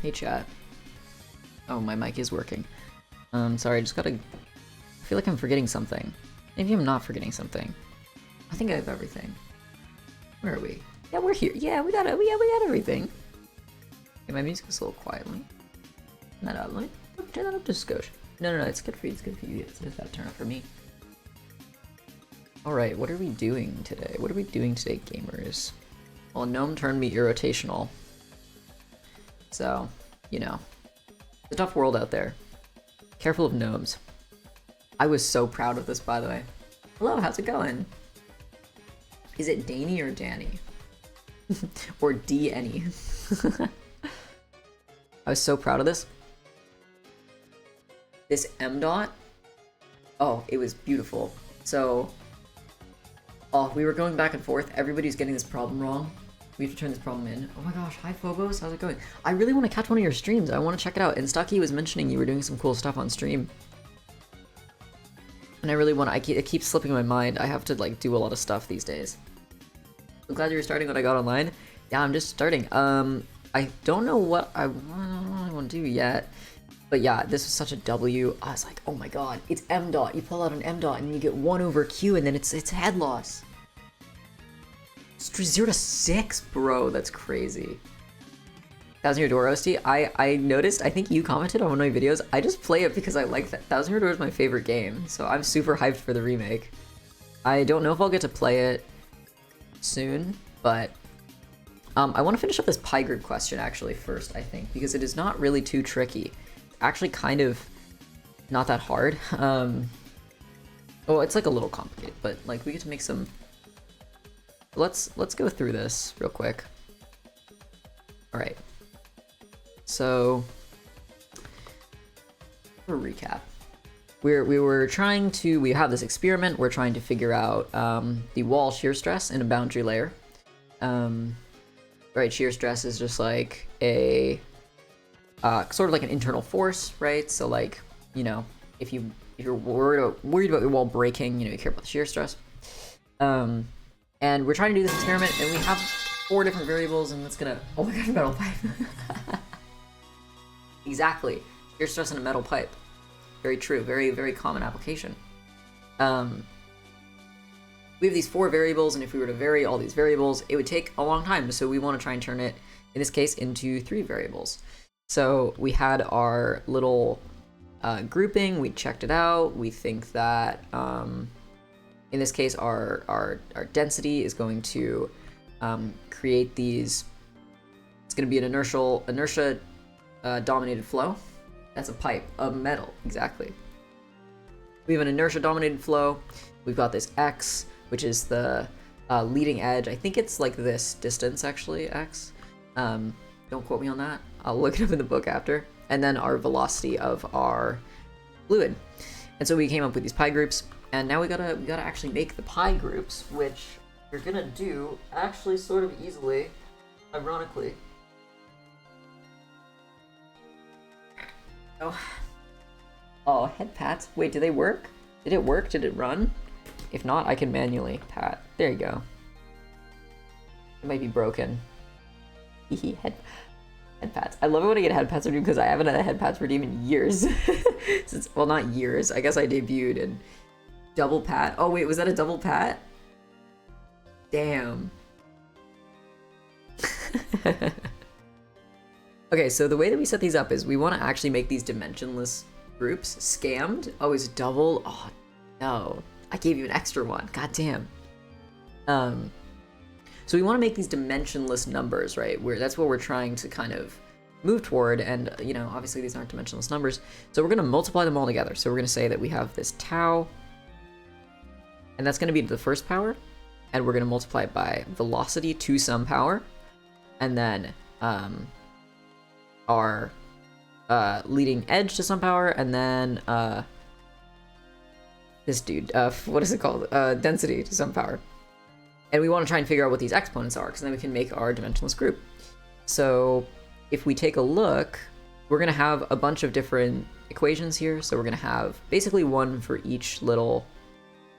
Hey chat. Oh, my mic is working. Sorry, I just gotta... I feel like I'm forgetting something. Maybe I'm not forgetting something. I think I have everything. Where are we? Yeah, we're here. Yeah, we got it. Yeah, we got everything. Okay, my music is a little quiet. Let me turn that up. Let me turn that up just a skosh. No, it's good for you. It's good for you. It's just gotta turn up for me. Alright, what are we doing today? What are we doing today, gamers? Well, gnome turned me irrotational. So, you know. It's a tough world out there. Careful of gnomes. I was so proud of this, by the way. Hello, how's it going? Is it Danny or Danny? Or D-Any? I was so proud of this. This M dot. Oh, it was beautiful. So, oh, we were going back and forth. Everybody's getting this problem wrong. We have to turn this problem in. Oh my gosh, hi Phobos, how's it going? I really want to catch one of your streams. I want to check it out. And Stucky was mentioning you were doing some cool stuff on stream. And I really want to, it keeps slipping my mind. I have to like do a lot of stuff these days. I'm glad you were starting when I got online. Yeah, I'm just starting. I don't know what I want to do yet. But yeah, this was such a W. I was like, oh my god, it's M dot. You pull out an M dot and you get 1 over Q and then it's head loss. 0 to 6, bro, that's crazy. 1000 Year Door Roasty, I noticed, I think you commented on one of my videos, I just play it because I like that. 1000 Year Door is my favorite game, so I'm super hyped for the remake. I don't know if I'll get to play it soon, but I want to finish up this pie group question actually first, I think, because it is not really too tricky. Actually kind of not that hard. Well, it's like a little complicated, but like we get to make some... Let's go through this real quick. All right. So, for a recap, we have this experiment. We're trying to figure out the wall shear stress in a boundary layer. Right, shear stress is just like a sort of like an internal force, right? So like, you know, if you're worried about your wall breaking, you know, you care about the shear stress. And we're trying to do this experiment, and we have 4 different variables, and it's gonna... Oh my god, metal pipe. Exactly. Shear stress in a metal pipe. Very true. Very, very common application. We have these 4 variables, and if we were to vary all these variables, it would take a long time. So we want to try and turn it, in this case, into 3 variables. So we had our little grouping. We checked it out. We think that... in this case, our density is going to create these. It's going to be an inertia dominated flow. That's a pipe of metal, exactly. We have an inertia dominated flow. We've got this x, which is the leading edge. I think it's like this distance actually, x. Don't quote me on that. I'll look it up in the book after. And then our velocity of our fluid. And so we came up with these pi groups. And now we gotta actually make the pi groups, which we're gonna do actually sort of easily, ironically. Oh, head pats. Wait, do they work? Did it work? Did it run? If not, I can manually pat. There you go. It might be broken. head pats. I love it when I get head pats redeemed because I haven't had a head pats redeemed in years. Since, well, not years. I guess I debuted and. Double pat. Oh wait, was that a double pat? Damn. Okay, so the way that we set these up is we want to actually make these dimensionless groups. Scammed? Oh, it's double? Oh, no. I gave you an extra one. God damn. So we want to make these dimensionless numbers, right? That's what we're trying to kind of move toward, and, you know, obviously these aren't dimensionless numbers. So we're going to multiply them all together. So we're going to say that we have this tau, and that's going to be the first power, and we're going to multiply it by velocity to some power, and then our leading edge to some power, and then this dude, what is it called? Density to some power. And we want to try and figure out what these exponents are, because then we can make our dimensionless group. So if we take a look, we're going to have a bunch of different equations here. So we're going to have basically one for each little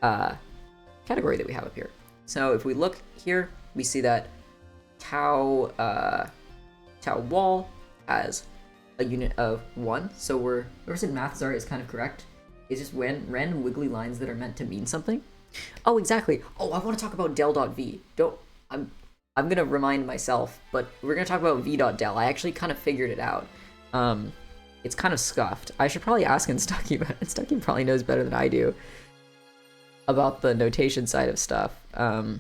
category that we have up here. So if we look here, we see that tau wall has a unit of 1. So whoever said maths art is kind of correct. It's just when random wiggly lines that are meant to mean something. Oh, exactly. Oh, I want to talk about del.v. I'm gonna remind myself, but we're gonna talk about v.del. I actually kind of figured it out. It's kind of scuffed. I should probably ask Stucky, but Stucky probably knows better than I do about the notation side of stuff. But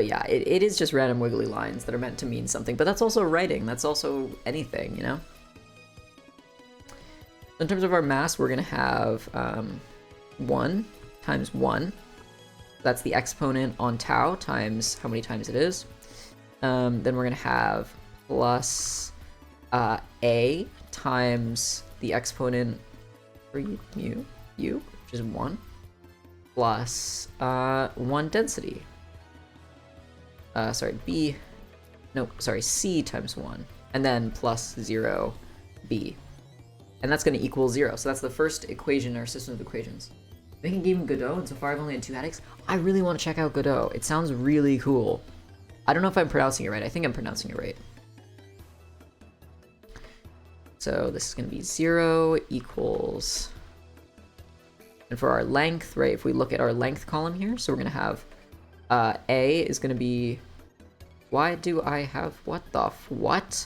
yeah, it is just random wiggly lines that are meant to mean something, but that's also writing. That's also anything, you know? In terms of our mass, we're gonna have 1 times 1. That's the exponent on tau times how many times it is. Then we're going to have plus a times the exponent for u, which is 1, plus 1 density. C times 1, and then plus 0 b. And that's going to equal 0. So that's the first equation in our system of equations. Making a game of Godot, and so far I've only had 2 addicts. I really want to check out Godot. It sounds really cool. I don't know if I'm pronouncing it right. I think I'm pronouncing it right. So this is going to be 0 equals... And for our length, right, if we look at our length column here, so we're going to have A is going to be... Why do I have... What the... What?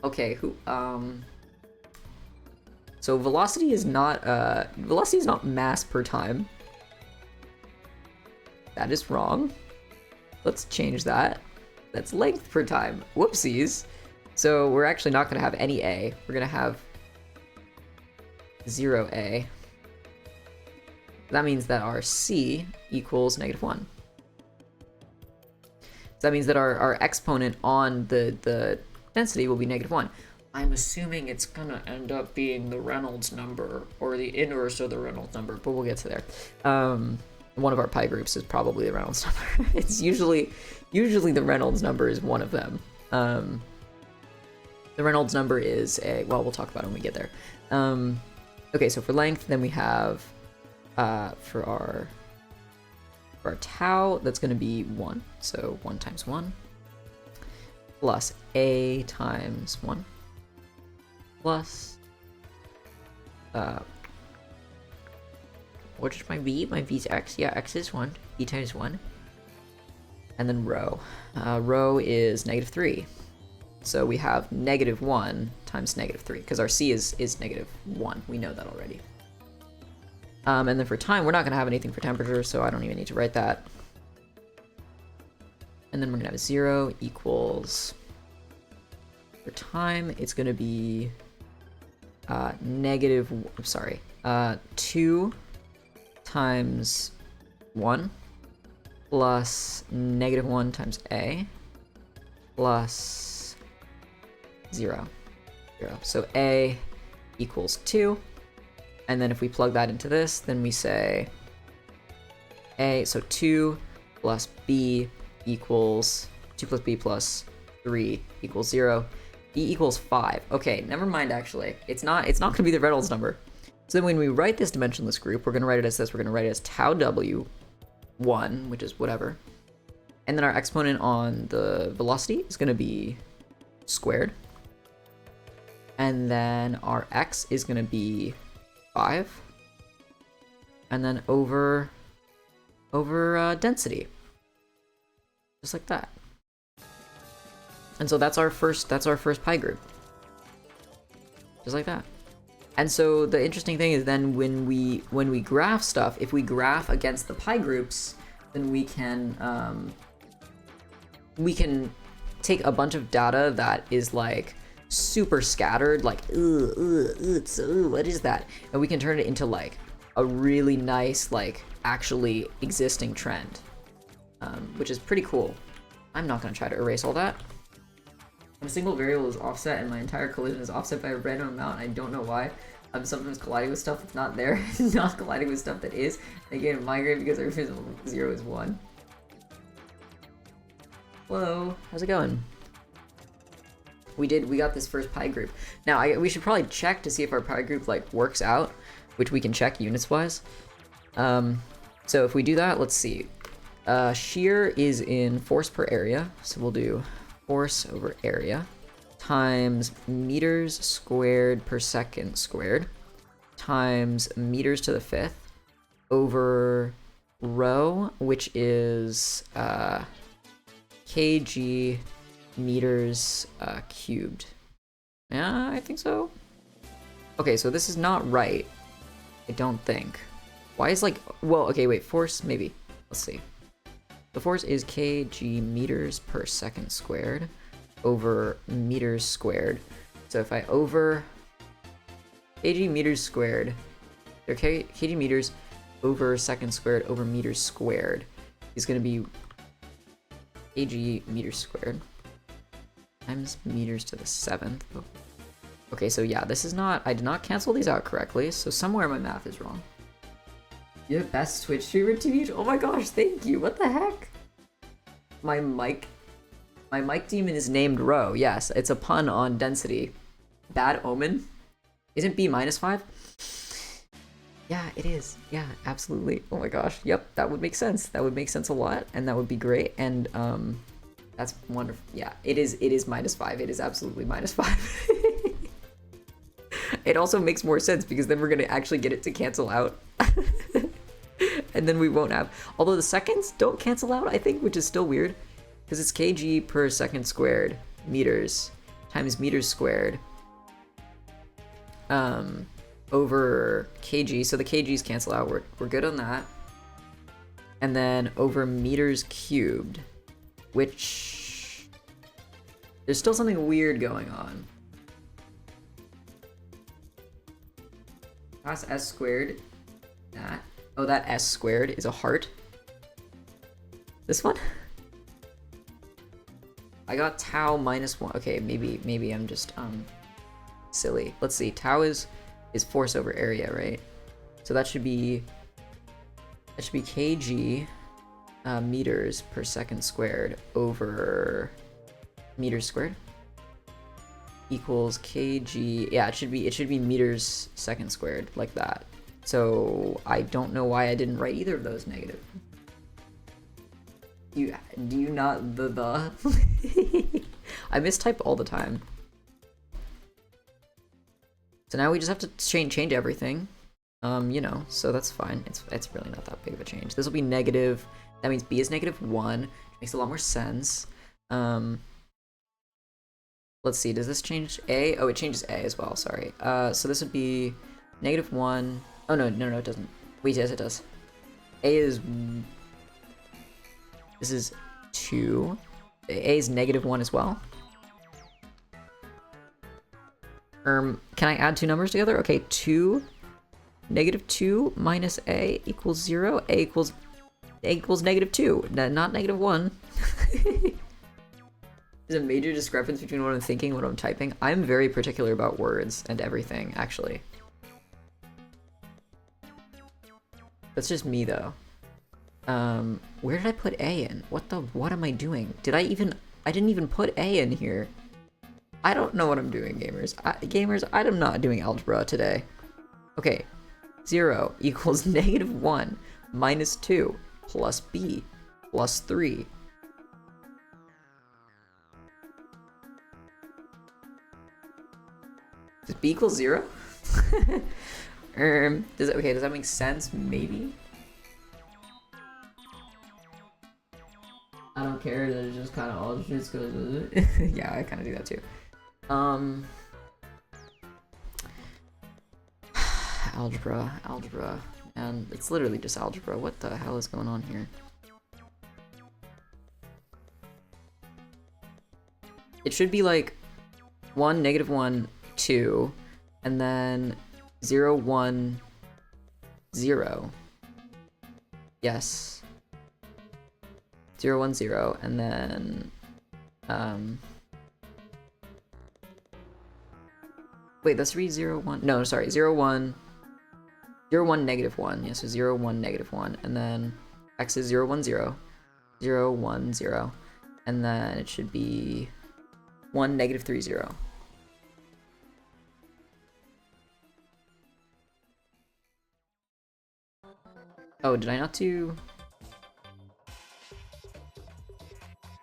Okay, So velocity is not mass per time. That is wrong. Let's change that. That's length per time. Whoopsies. So we're actually not going to have any A. We're going to have 0A. That means that our C equals -1. So that means that our exponent on the density will be -1. I'm assuming it's gonna end up being the Reynolds number or the inverse of the Reynolds number, but we'll get to there. One of our pi groups is probably the Reynolds number. It's usually the Reynolds number is one of them. The Reynolds number is we'll talk about it when we get there. Okay, so for length, then we have for our tau, that's gonna be 1. So 1 times 1 plus A times 1. Plus, what is my v? My v is x. Yeah, x is 1. E times 1. And then rho. Rho is -3. So we have -1 times -3, because our c is -1. We know that already. And then for time, we're not going to have anything for temperature, so I don't even need to write that. And then we're going to have 0 equals... For time, it's going to be... 2 times 1 plus -1 times A plus 0. So A equals 2. And then if we plug that into this, then we say A, so 2 plus B equals 2 plus B plus 3 equals 0. B equals 5. Okay, never mind actually. It's not gonna be the Reynolds number. So then when we write this dimensionless group, we're gonna write it as this. We're gonna write it as tau W1, which is whatever. And then our exponent on the velocity is gonna be squared. And then our x is gonna be 5. And then over density. Just like that. And so that's our first pi group. Just like that. And so the interesting thing is then when we graph stuff, if we graph against the pi groups, then we can take a bunch of data that is like super scattered, like what is that? And we can turn it into like a really nice, like actually existing trend, which is pretty cool. I'm not gonna try to erase all that. A single variable is offset and my entire collision is offset by a random amount. I don't know why. I'm sometimes colliding with stuff that's not there, not colliding with stuff that is. And again, migrate because everything 0 is 1. Hello, how's it going? We got this first pi group. Now we should probably check to see if our pi group like works out, which we can check units wise. So if we do that, let's see. Shear is in force per area, so we'll do force over area times meters squared per second squared times meters to the 5th over rho, which is kg meters cubed. Yeah, I think so. Okay, so this is not right. I don't think. Why is like, well, okay, wait, force, maybe. Let's see. The force is kg meters per second squared over meters squared. So if I over kg meters squared, or kg meters over second squared over meters squared is going to be kg meters squared times meters to the 7th. Okay, so yeah, this is not, I did not cancel these out correctly, so somewhere my math is wrong. You're the best Twitch streamer, TBH. Oh my gosh, thank you. What the heck? My mic demon is named Rho. Yes, it's a pun on density. Bad omen? Isn't B -5? Yeah, it is. Yeah, absolutely. Oh my gosh. Yep, that would make sense. That would make sense a lot, and that would be great. And that's wonderful. Yeah, it is -5. It is absolutely -5. It also makes more sense because then we're gonna actually get it to cancel out. And then we won't have, although the seconds don't cancel out, I think, which is still weird, because it's kg per second squared meters times meters squared over kg, so the kg's cancel out, we're good on that. And then over meters cubed, which there's still something weird going on. Cos s squared, that. Oh, that s squared is a heart. This one? I got tau -1. Okay, maybe I'm just silly. Let's see. Tau is force over area, right? So that should be kg meters per second squared over meters squared equals kg. Yeah, it should be meters second squared, like that. So I don't know why I didn't write either of those negative. Do you not the I mistype all the time. So now we just have to change everything. You know, so that's fine. It's really not that big of a change. This will be negative. That means B is -1, which makes a lot more sense. Let's see, does this change A? Oh, it changes A as well, sorry. So this would be -1. Oh, no, it doesn't. Wait, yes, it does. A is... This is 2. A is -1 as well. Can I add two numbers together? Okay, 2. -2 minus A equals 0. A equals -2, not -1. There's a major discrepancy between what I'm thinking and what I'm typing. I'm very particular about words and everything, actually. That's just me, though. Where did I put A in? What am I doing? I didn't even put A in here. I don't know what I'm doing, gamers. I'm not doing algebra today. Okay, 0 equals -1 minus 2 plus B plus 3. Does B equal 0? Does that make sense? Maybe. I don't care. That it's just kind of all just goes. Yeah, I kind of do that too. Algebra, and it's literally just algebra. What the hell is going on here? It should be like 1, -1, 2, and then 0, 1, 0. Yes. 0, 1, 0, and then wait, that's 3, 0, 1. No, sorry, 0, 1, 0, 1, -1. Yeah, so 0, 1, -1, and then x is 0, 1, 0, 0, 1, 0, and then it should be 1, -3, 0. Oh, did I not do...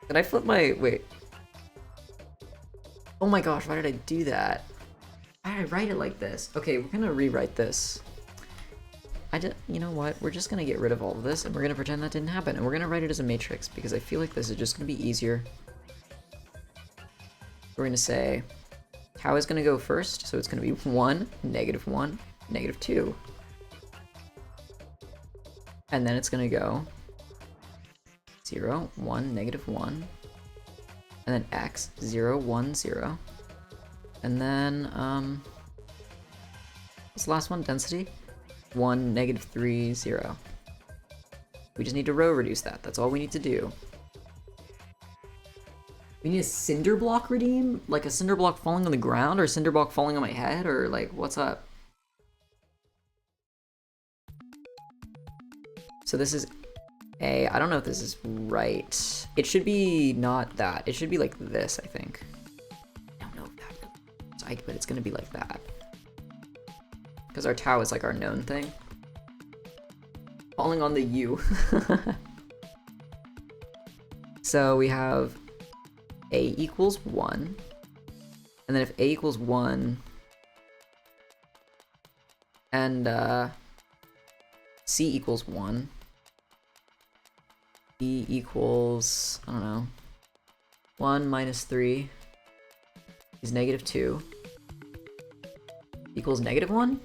Did I flip my... Wait. Oh my gosh, why did I do that? Why did I write it like this? Okay, we're gonna rewrite this. You know what? We're just gonna get rid of all of this and we're gonna pretend that didn't happen. And we're gonna write it as a matrix because I feel like this is just gonna be easier. We're gonna say tau is gonna go first, so it's gonna be 1, -1, -2. And then it's gonna go 0, 1, -1. And then x, 0, 1, 0. And then, what's the last one? Density? 1, -3, 0. We just need to row reduce that. That's all we need to do. We need a cinder block redeem? Like a cinder block falling on the ground, or a cinder block falling on my head, or like, what's up? So this is A. I don't know if this is right. It should be not that. It should be like this, I think. I don't know if that's right, but it's gonna be like that. Because our tau is like our known thing. Falling on the U. So we have A equals 1. And then if A equals 1 and C equals 1, B equals, I don't know, 1 minus 3 is -2 equals -1.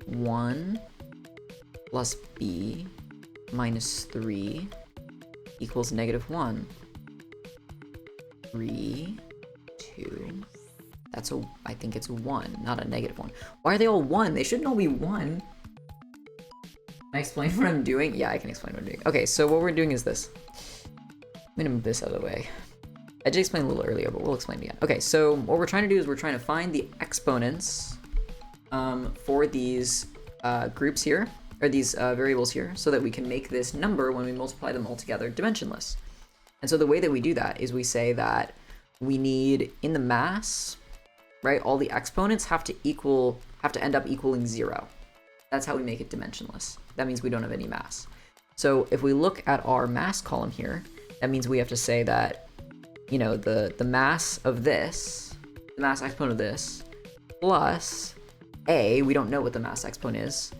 1 plus B minus 3 equals -1. 3, 2. That's a, I think it's 1, not a -1. Why are they all 1? They shouldn't all be 1. Can I explain what I'm doing? Yeah, I can explain what I'm doing. Okay, so what we're doing is this. I'm gonna move this out of the way. I did explain a little earlier, but we'll explain it again. Okay, so what we're trying to do is we're trying to find the exponents for these groups here, or these variables here, so that we can make this number, when we multiply them all together, dimensionless. And so the way that we do that is we say that we need, in the mass, right, all the exponents have to end up equaling 0. That's how we make it dimensionless. That means we don't have any mass. So if we look at our mass column here, that means we have to say that, you know, the mass of this, the mass exponent of this, plus A, we don't know what the mass exponent is,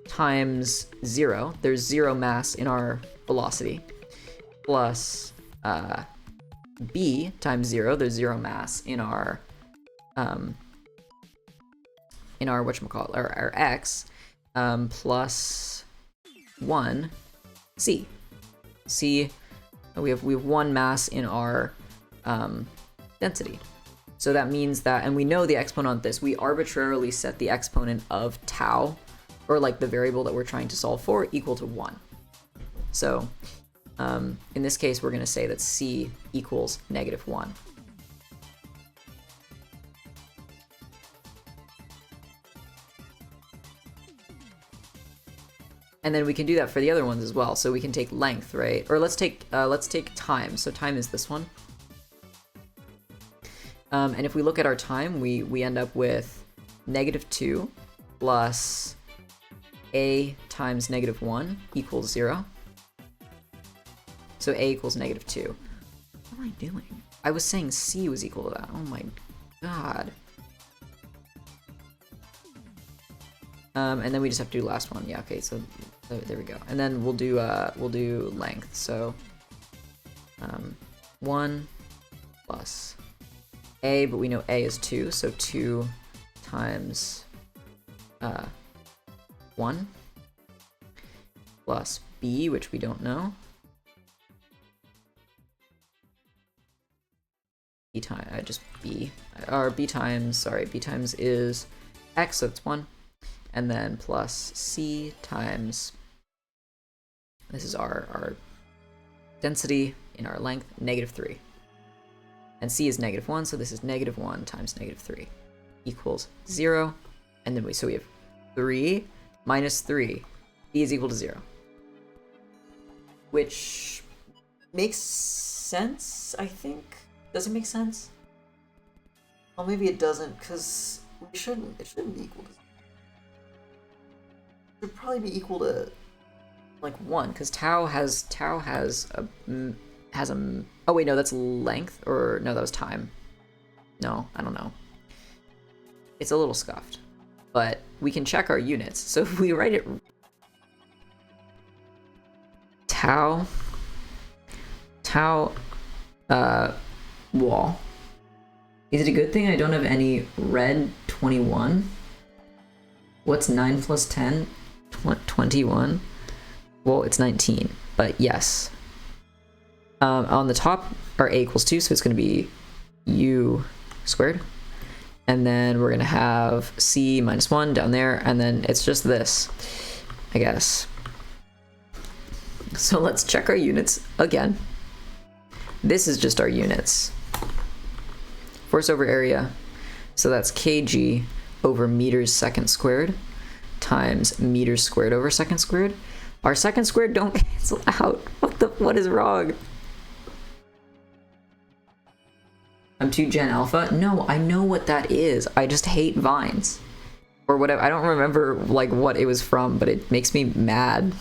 times 0, there's 0 mass in our velocity, plus B times 0, there's 0 mass in our whatchamacallit, our X, plus 1 C. We have 1 mass in our density. So that means that, and we know the exponent of this, we arbitrarily set the exponent of tau, or like the variable that we're trying to solve for, equal to 1. So in this case, we're going to say that C equals -1. And then we can do that for the other ones as well. So we can take length, right? Or let's take time. So time is this one. And if we look at our time, we end up with -2 plus A times -1 equals 0. So A equals -2. What am I doing? I was saying C was equal to that. Oh my god. And then we just have to do the last one. Yeah, okay, so there we go. And then we'll do length. So 1 plus A, but we know A is 2, so 2 times 1 plus B, which we don't know. B times just B, or B times, sorry, B times is X, so it's 1. And then plus C times, this is our density in our length, -3. And C is -1, so this is -1 times -3 equals 0. And then we have 3 minus 3. B is equal to 0. Which makes sense, I think. Does it make sense? Well, maybe it doesn't, because it shouldn't be equal to 0. It should probably be equal to like 1, because tau has a oh wait, no, that's length, or no, that was time. No, I don't know. It's a little scuffed. But we can check our units. So if we write it tau wall. Is it a good thing I don't have any red 21? What's 9 plus 10? 21? Well, it's 19, but yes. On the top, our a equals 2, so it's going to be u squared. And then we're going to have c minus 1 down there, and then it's just this, I guess. So let's check our units again. This is just our units. Force over area. So that's kg over meters second squared times meters squared over second squared. Our second squared don't cancel out. What is wrong? I'm 2 gen alpha? No, I know what that is. I just hate vines. Or whatever. I don't remember like what it was from, but it makes me mad.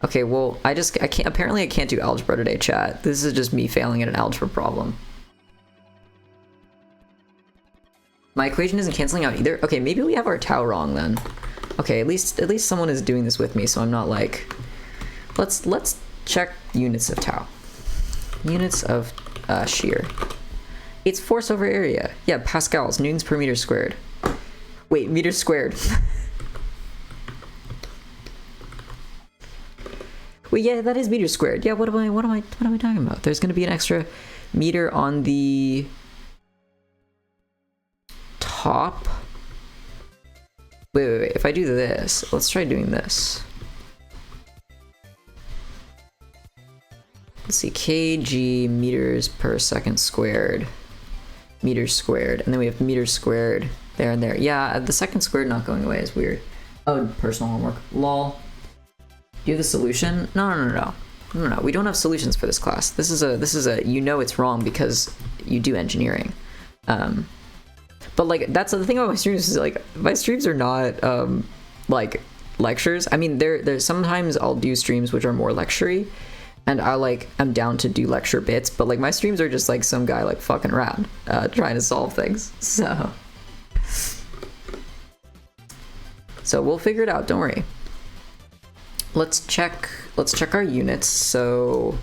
Okay, well, I can't, apparently I can't do algebra today, chat. This is just me failing at an algebra problem. My equation isn't canceling out either. Okay, maybe we have our tau wrong then. Okay, at least someone is doing this with me, so I'm not like... Let's check units of tau. Units of shear. It's force over area. Yeah, pascals, newtons per meter squared. Wait, meters squared. Wait, yeah, that is meters squared. Yeah, what am I talking about? There's gonna be an extra meter on the top. Wait. If I do this, let's try doing this. Let's see, kg meters per second squared. Meters squared. And then we have meters squared there and there. Yeah, the second squared not going away is weird. Oh, personal homework. Lol. Do you have the solution? No. We don't have solutions for this class. This is a you know it's wrong because you do engineering. But like that's the thing about my streams is like my streams are not like lectures. I mean there's sometimes I'll do streams which are more lecture-y, and I'm down to do lecture bits, but like my streams are just like some guy like fucking around trying to solve things. So we'll figure it out, don't worry. Let's check our units. So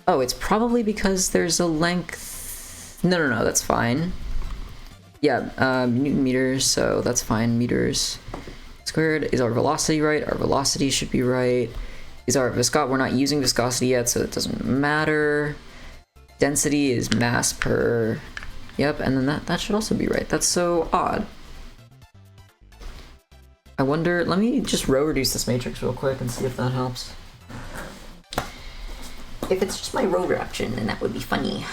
oh, it's probably because there's a length. No, that's fine. Yeah, Newton meters, so that's fine. Meters squared. Is our velocity right? Our velocity should be right. Is our viscosity? We're not using viscosity yet, so it doesn't matter. Density is mass per. Yep, and then that should also be right. That's so odd. I wonder, let me just row reduce this matrix real quick and see if that helps. If it's just my row reduction, then that would be funny.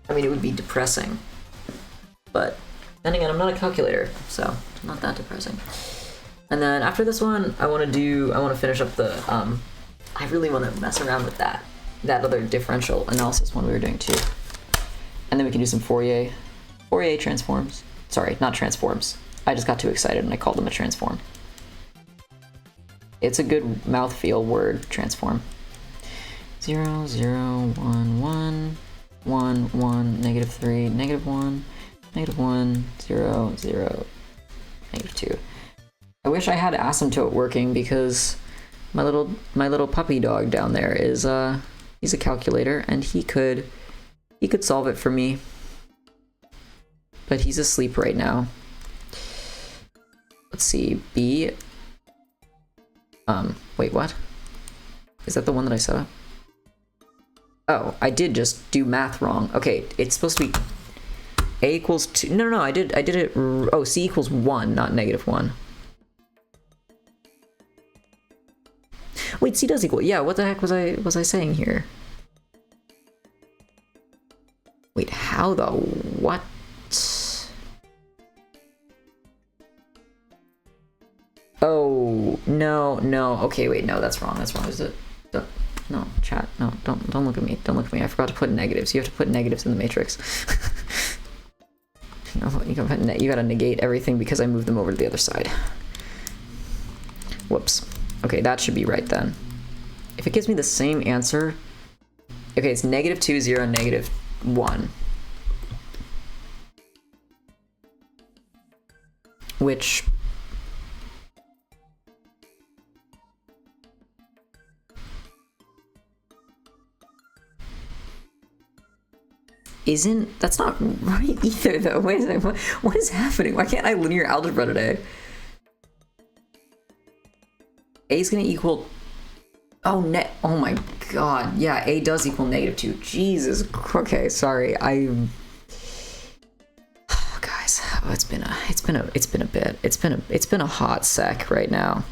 I mean, it would be depressing. But then again, I'm not a calculator, so not that depressing. And then after this one, I want to finish up the, I really want to mess around with that other differential analysis one we were doing too. And then we can do some Fourier transforms. Sorry, not transforms. I just got too excited and I called them a transform. It's a good mouthfeel word, transform. 0, 0, 1, 1, 1, 1, negative 3, negative 1, negative 1, 0, 0, negative 2. I wish I had asymptote working because my little puppy dog down there is he's a calculator and he could solve it for me. But he's asleep right now. Let's see, B. Wait, what? Is that the one that I set up? Oh, I did just do math wrong. Okay, it's supposed to be A equals 2. No, I did it. Oh, C equals 1, not negative 1. Wait, C does equal. Yeah, what the heck was I saying here? Wait, how the what? Oh, no. Okay, wait, no, that's wrong. Is it? No, chat. No, don't look at me. Don't look at me. I forgot to put negatives. You have to put negatives in the matrix. No, you gotta negate everything because I moved them over to the other side. Whoops. Okay, that should be right then. If it gives me the same answer, Okay, it's -2, 0, -1. Which... that's not right either, though. Wait a second, what is happening? Why can't I linear algebra today? A is gonna equal... Oh my god. Yeah, A does equal -2. Jesus. Okay, sorry. Guys, it's been a bit. It's been a hot sec right now.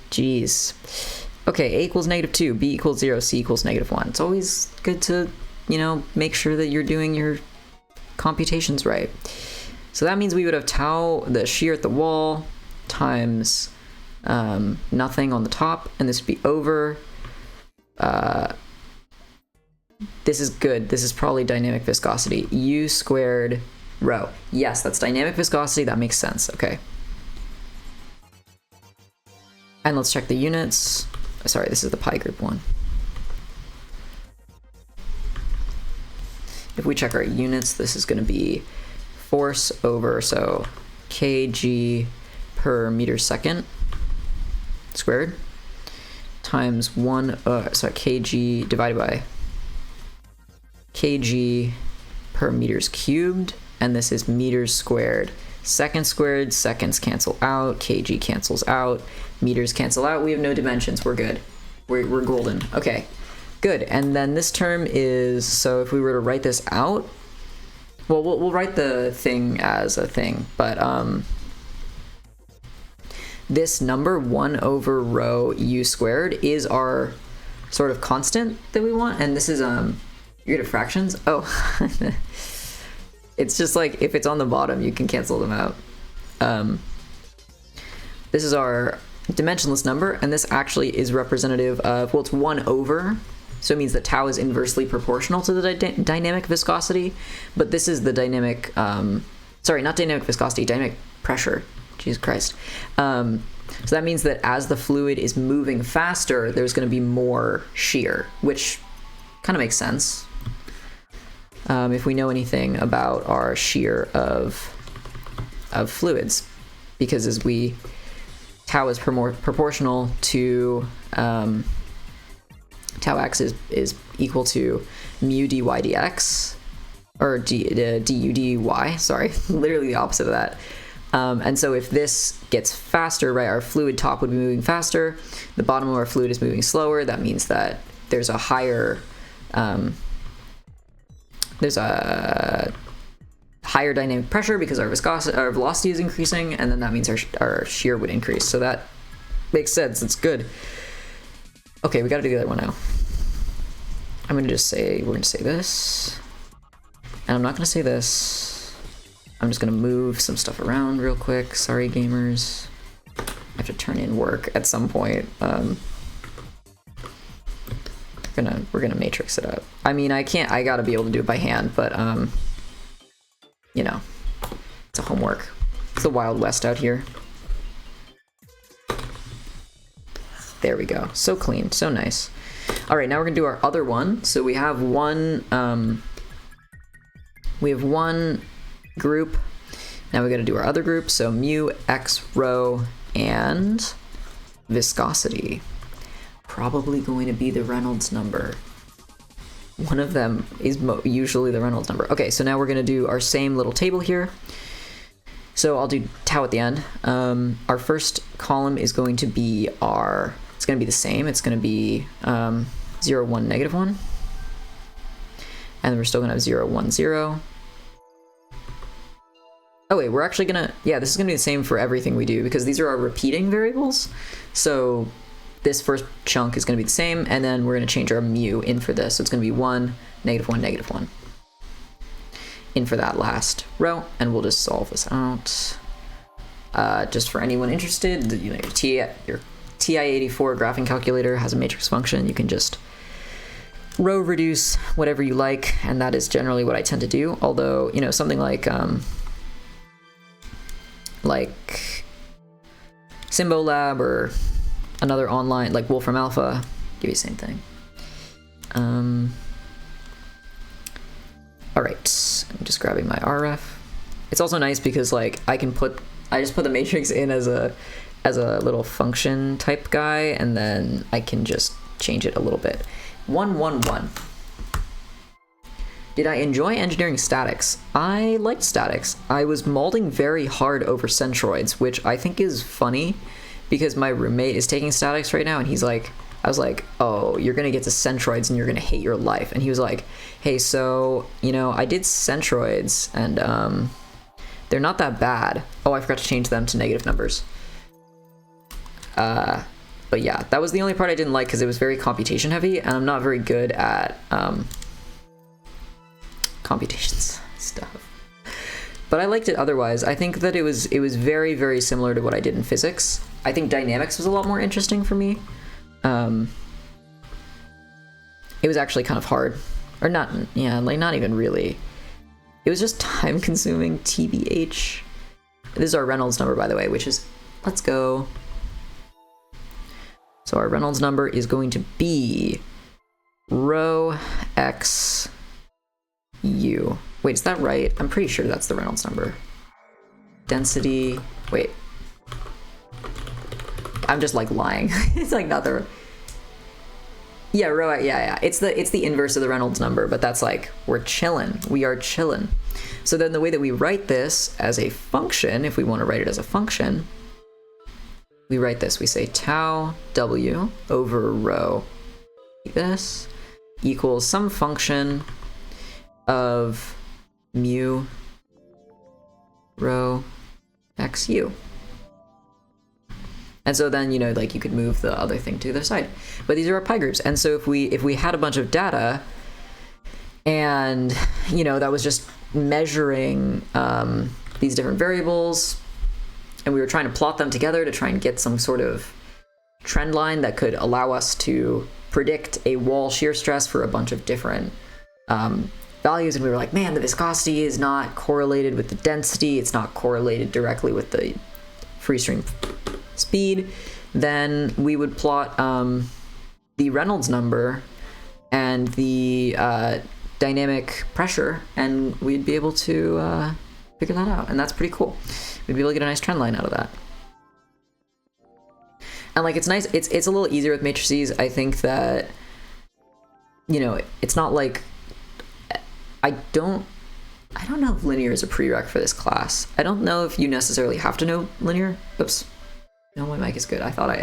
Jeez. Okay, A equals -2, B equals 0, C equals -1. It's always good to, you know, make sure that you're doing your computations right. So that means we would have tau, the shear at the wall, times nothing on the top, and this would be over. This is good. This is probably dynamic viscosity. U squared rho. Yes, that's dynamic viscosity. That makes sense. Okay. And let's check the units. Sorry, this is the pi group one. If we check our units, this is going to be force over, so kg per meter second squared times kg divided by kg per meters cubed, and this is meters squared. Seconds squared, seconds cancel out, kg cancels out, meters cancel out. We have no dimensions. We're good. We're golden. Okay, good. And then this term is, so if we were to write this out, well, we'll write the thing as a thing, but this number 1 over rho u squared is our sort of constant that we want, and this is you're good at fractions. Oh. It's just like, if it's on the bottom, you can cancel them out. This is our dimensionless number, and this actually is representative of, well, it's 1 over, so it means that tau is inversely proportional to the dynamic viscosity, but this is the dynamic, sorry, not dynamic viscosity, dynamic pressure. Jesus Christ. So that means that as the fluid is moving faster, there's going to be more shear, which kind of makes sense. If we know anything about our shear of fluids, because as tau is proportional to tau x is equal to mu dy dx, or du dy, sorry, literally the opposite of that. And so if this gets faster, right, our fluid top would be moving faster, the bottom of our fluid is moving slower. That means that there's a higher dynamic pressure because our velocity is increasing, and then that means our shear would increase. So that makes sense. It's good. Okay, we got to do the other one now. I'm going to just say, we're going to say this, and I'm not going to say this. I'm just going to move some stuff around real quick. Sorry, gamers. I have to turn in work at some point. We're gonna matrix it up. I mean, I gotta be able to do it by hand, but you know, it's a homework. It's the Wild West out here. There we go. So clean, so nice. All right, now we're gonna do our other one. So we have one group. Now we gotta do our other group. So mu, x, rho, and viscosity. Probably going to be the Reynolds number. One of them is usually the Reynolds number. Okay, so now we're going to do our same little table here. So I'll do tau at the end. Our first column is going to be it's going to be the same. It's going to be 0, 1, -1. And then we're still going to have 0, 1, 0. Oh wait, we're actually going to, yeah, this is going to be the same for everything we do because these are our repeating variables. So this first chunk is going to be the same, and then we're going to change our mu in for this. So it's going to be 1, -1, -1 in for that last row, and we'll just solve this out. Just for anyone interested, you know, your TI-84 graphing calculator has a matrix function. You can just row reduce whatever you like, and that is generally what I tend to do. Although, you know, something like Symbolab or another online, like Wolfram Alpha, give you the same thing. All right, I'm just grabbing my RF. It's also nice because like I just put the matrix in as a little function type guy, and then I can just change it a little bit. 111. Did I enjoy engineering statics? I liked statics. I was molding very hard over centroids, which I think is funny because my roommate is taking statics right now, and he's like, I was like, oh, you're gonna get to centroids and you're gonna hate your life. And he was like, hey, so, you know, I did centroids and they're not that bad. Oh, I forgot to change them to negative numbers. But yeah, that was the only part I didn't like because it was very computation heavy, and I'm not very good at computations stuff. But I liked it otherwise. I think that it was very, very similar to what I did in physics. I think dynamics was a lot more interesting for me. It was actually kind of hard. Or not, yeah, like not even really. It was just time consuming, TBH. This is our Reynolds number, by the way, which is, let's go. So our Reynolds number is going to be rho x u. Wait, is that right? I'm pretty sure that's the Reynolds number. Density, wait. I'm just like lying. It's like not the, yeah, rho, yeah. It's the inverse of the Reynolds number, but that's like, we're chillin'. We are chillin'. So then the way that we write this as a function, if we want to write it as a function, we write this, we say tau w over rho, like this, equals some function of mu rho xu. And so then, you know, like you could move the other thing to the other side. But these are our pi groups. And so if we had a bunch of data and, you know, that was just measuring these different variables, and we were trying to plot them together to try and get some sort of trend line that could allow us to predict a wall shear stress for a bunch of different values. And we were like, man, the viscosity is not correlated with the density. It's not correlated directly with the free stream speed. Then we would plot the Reynolds number and the dynamic pressure, and we'd be able to figure that out. And that's pretty cool. We'd be able to get a nice trend line out of that. And like, it's nice, it's a little easier with matrices. I think that, you know, it's not like, I don't know if linear is a prereq for this class. I don't know if you necessarily have to know linear. Oops. No, my mic is good. I thought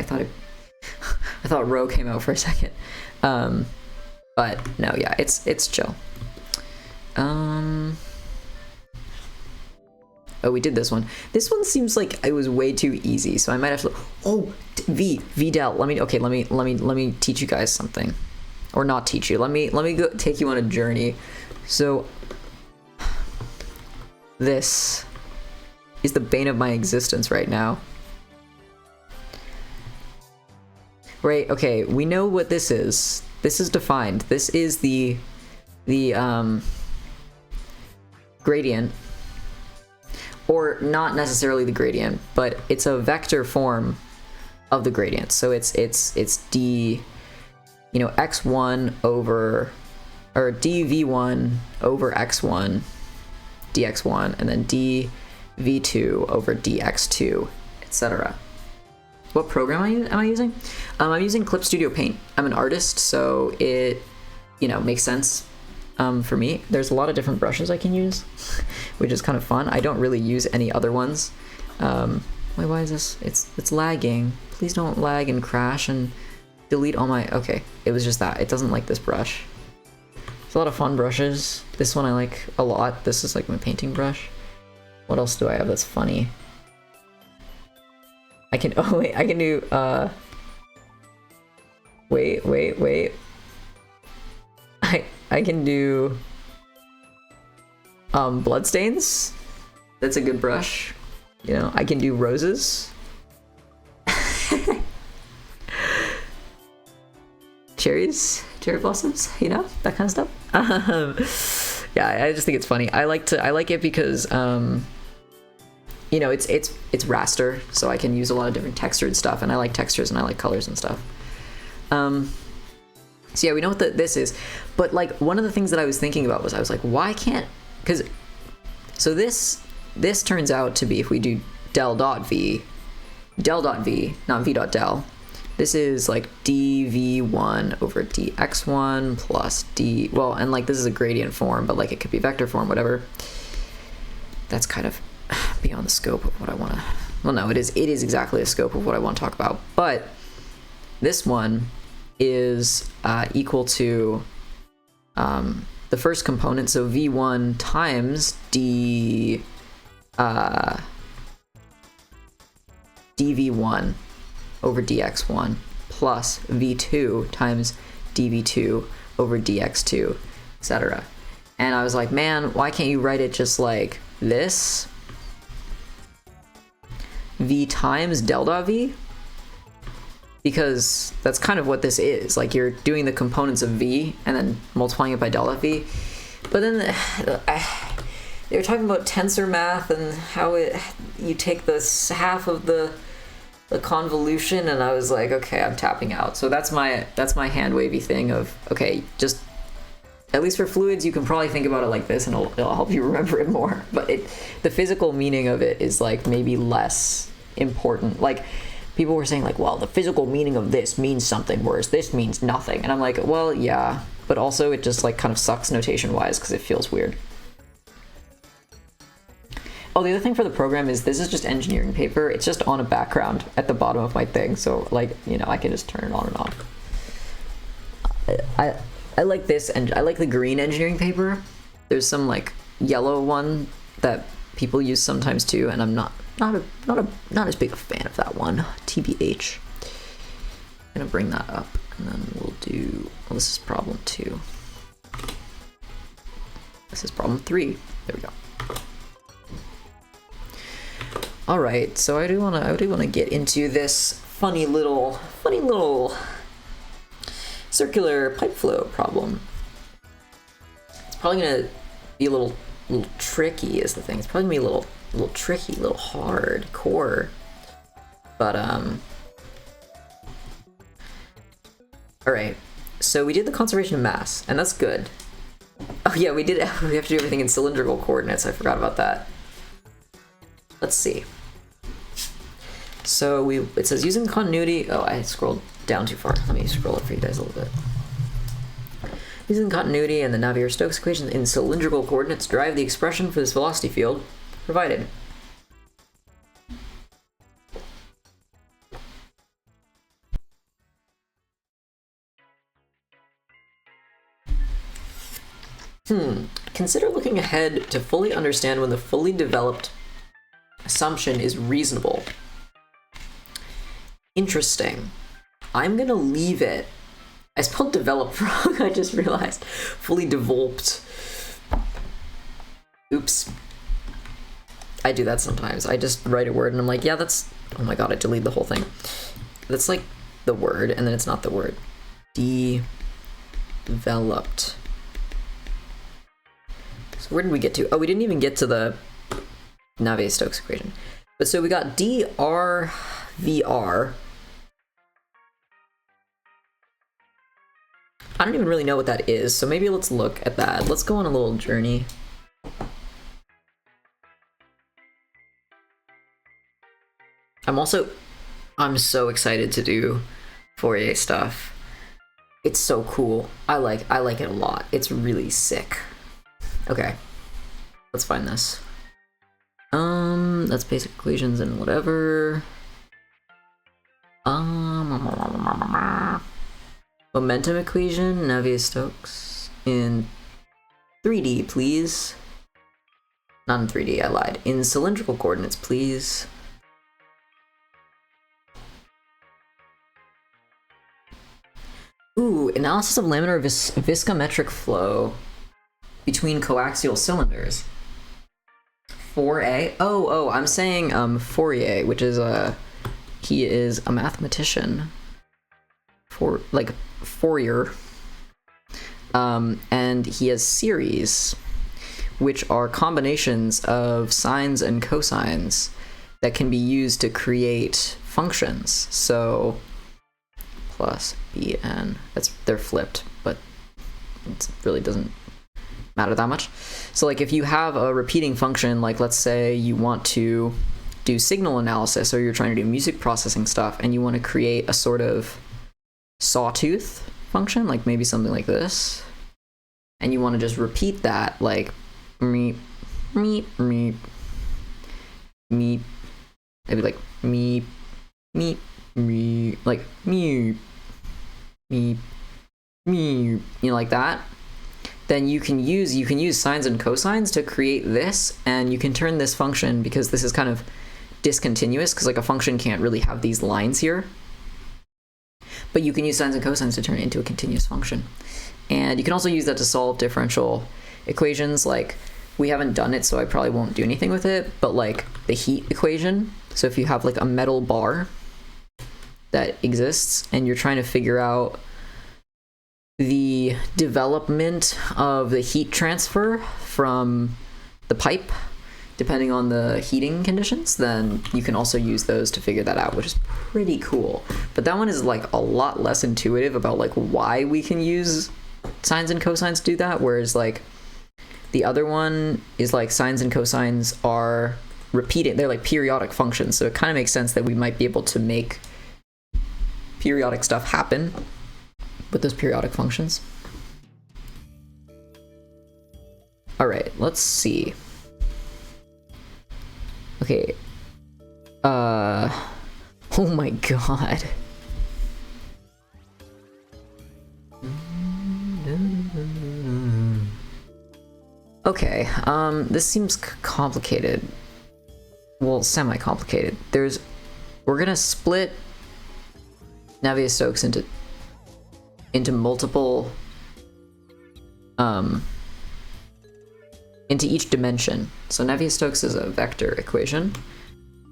rho came out for a second. But no, yeah, it's chill. Oh, we did this one. This one seems like it was way too easy, so I might have to. Oh, VDEL. Let me teach you guys something, or not teach you. Let me go take you on a journey. So this is the bane of my existence right now. Right, okay, we know what this is. This is defined. This is the gradient, or not necessarily the gradient, but it's a vector form of the gradient. So it's d, you know, x1 over, or dv1 over x1 dx1, and then dv2 over dx2, etc. What program am I using? I'm using Clip Studio Paint. I'm an artist, so it, you know, makes sense for me. There's a lot of different brushes I can use, which is kind of fun. I don't really use any other ones. Wait, why is this? It's lagging. Please don't lag and crash and delete all my. Okay, it was just that. It doesn't like this brush. There's a lot of fun brushes. This one I like a lot. This is like my painting brush. What else do I have that's funny? I can, oh wait, I can do, wait. I can do, bloodstains. That's a good brush. You know, I can do roses. Cherries, cherry blossoms, you know, that kind of stuff. Yeah, I just think it's funny. I like it because, you know, it's raster, so I can use a lot of different textured stuff, and I like textures and I like colors and stuff. So yeah, we know what this is, but like one of the things that I was thinking about was I was like, why can't, because so this turns out to be, if we do del.v, not v.del, this is like dv1 over dx1 plus d, well, and like this is a gradient form, but like it could be vector form, whatever. That's kind of beyond the scope of what I want to, well, no, it is exactly the scope of what I want to talk about, but this one is equal to the first component, so v1 times dv1 over dx1 plus v2 times dv2 over dx2, etc. And I was like, man, why can't you write it just like this? V times delta v? Because that's kind of what this is. Like, you're doing the components of v and then multiplying it by delta v. But then they were talking about tensor math and how you take this half of the convolution, and I was like, okay, I'm tapping out. So that's my hand wavy thing of, okay, just at least for fluids, you can probably think about it like this, and it'll help you remember it more. But the physical meaning of it is like maybe less important. Like, people were saying like, well, the physical meaning of this means something, whereas this means nothing. And I'm like, well, yeah, but also it just like kind of sucks notation wise because it feels weird. Oh, the other thing for the program is this is just engineering paper. It's just on a background at the bottom of my thing. So like, you know, I can just turn it on and off. I like this, and I like the green engineering paper. There's some like yellow one that people use sometimes too, and I'm not as big a fan of that one, TBH. I'm gonna bring that up, and then we'll do, well, this is problem 2. This is problem 3. There we go. All right, so I do wanna get into this funny little circular pipe flow problem. It's probably gonna be a little tricky, is the thing. It's probably gonna be a little tricky, a little hard core, but all right, so we did the conservation of mass, and that's good. Oh yeah, we have to do everything in cylindrical coordinates. I forgot about that. Let's see. So it says using continuity. Oh, I scrolled down too far. Let me scroll it for you guys a little bit. Using continuity and the Navier Stokes equation in cylindrical coordinates, derive the expression for this velocity field provided. Consider looking ahead to fully understand when the fully developed assumption is reasonable. Interesting. I'm gonna leave it. I spelled developed wrong, I just realized. Fully developed. Oops. I do that sometimes. I just write a word and I'm like, yeah, that's, oh my god, I deleted the whole thing. That's like the word, and then it's not the word. Developed. So where did we get to? Oh, we didn't even get to the Navier Stokes equation. But so we got drVr. I don't even really know what that is, so maybe let's look at that. Let's go on a little journey. I'm so excited to do Fourier stuff. It's so cool. I like it a lot. It's really sick. Okay, let's find this. That's basic equations and whatever. Momentum equation, Navier Stokes in 3D, please. Not in 3D, I lied. In cylindrical coordinates, please. Ooh, analysis of laminar viscometric flow between coaxial cylinders. 4A? Oh, I'm saying Fourier, which is he is a mathematician. Fourier. And he has series, which are combinations of sines and cosines that can be used to create functions. So plus bn, they're flipped, but it really doesn't matter that much. So like if you have a repeating function, like let's say you want to do signal analysis, or you're trying to do music processing stuff, and you want to create a sort of sawtooth function, like maybe something like this, and you want to just repeat that, like meep, meep, meep, meep, maybe like meep, meep, meep, like meep, meep, meep, you know, like that. Then you can use sines and cosines to create this, and you can turn this function, because this is kind of discontinuous, because like a function can't really have these lines here, but you can use sines and cosines to turn it into a continuous function. And you can also use that to solve differential equations. Like, we haven't done it, so I probably won't do anything with it, but like the heat equation. So if you have like a metal bar that exists and you're trying to figure out the development of the heat transfer from the pipe depending on the heating conditions, then you can also use those to figure that out, which is pretty cool. But that one is like a lot less intuitive about like why we can use sines and cosines to do that, whereas like the other one is like sines and cosines are repeating, they're like periodic functions, so it kind of makes sense that we might be able to make periodic stuff happen with those periodic functions. All right, let's see. Okay. Oh my god. Okay, this seems complicated. Well, semi-complicated. We're gonna split Navier Stokes into multiple, into each dimension. So Navier Stokes is a vector equation,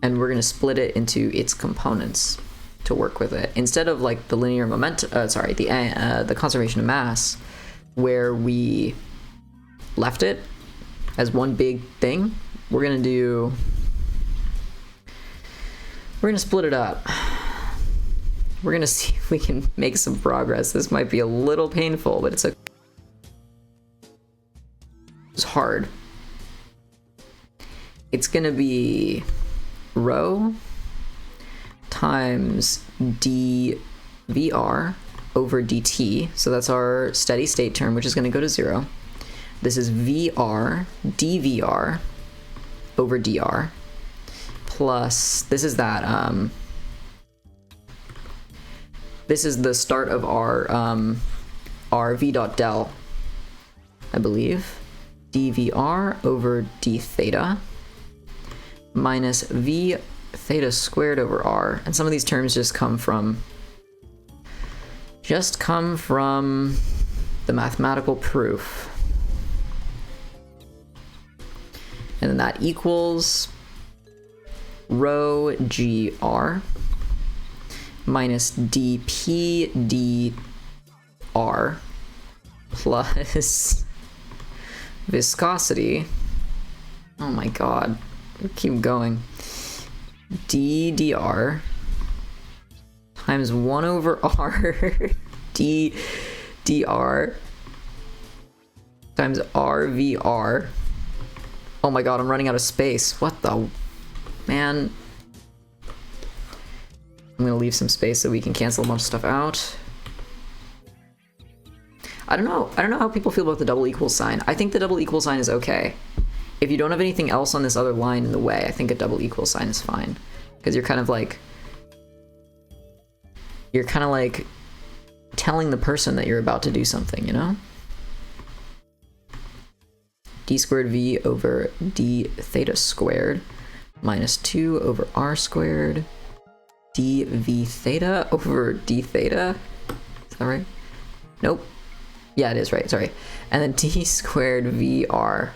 and we're gonna split it into its components to work with it. Instead of like the linear momentum, the conservation of mass, where we left it as one big thing, we're gonna split it up. We're gonna see if we can make some progress. This might be a little painful, but it's hard. It's gonna be rho times dvr over dt. So that's our steady state term, which is gonna go to 0. This is VR dVR over dr, plus this is that this is the start of our v dot del, I believe, dvr over d theta minus v theta squared over r. And some of these terms just come from the mathematical proof. And then that equals rho gr minus dp dr plus viscosity. Oh my god, keep going. ddr times 1 over r dr times rvr. Oh my god, I'm running out of space. What the man? I'm gonna leave some space so we can cancel a bunch of stuff out. I don't know how people feel about the double equal sign. I think the double equal sign is okay. If you don't have anything else on this other line in the way, I think a double equal sign is fine. Because you're kind of like telling the person that you're about to do something, you know? D squared v over d theta squared minus 2 over r squared dv theta over d theta. Is that right? Nope. Yeah, it is right, sorry. And then d squared vr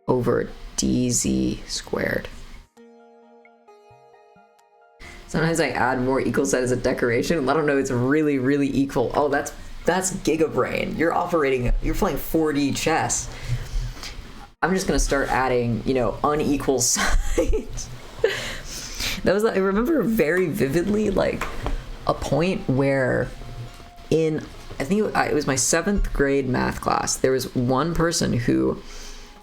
over dz squared. Sometimes I add more equal sign as a decoration. I don't know, it's really, really equal. Oh, that's Gigabrain. You're playing 4D chess. I'm just gonna start adding, you know, unequal signs. That was, I remember very vividly, like, a point where in, I think it was my 7th grade math class, there was one person who,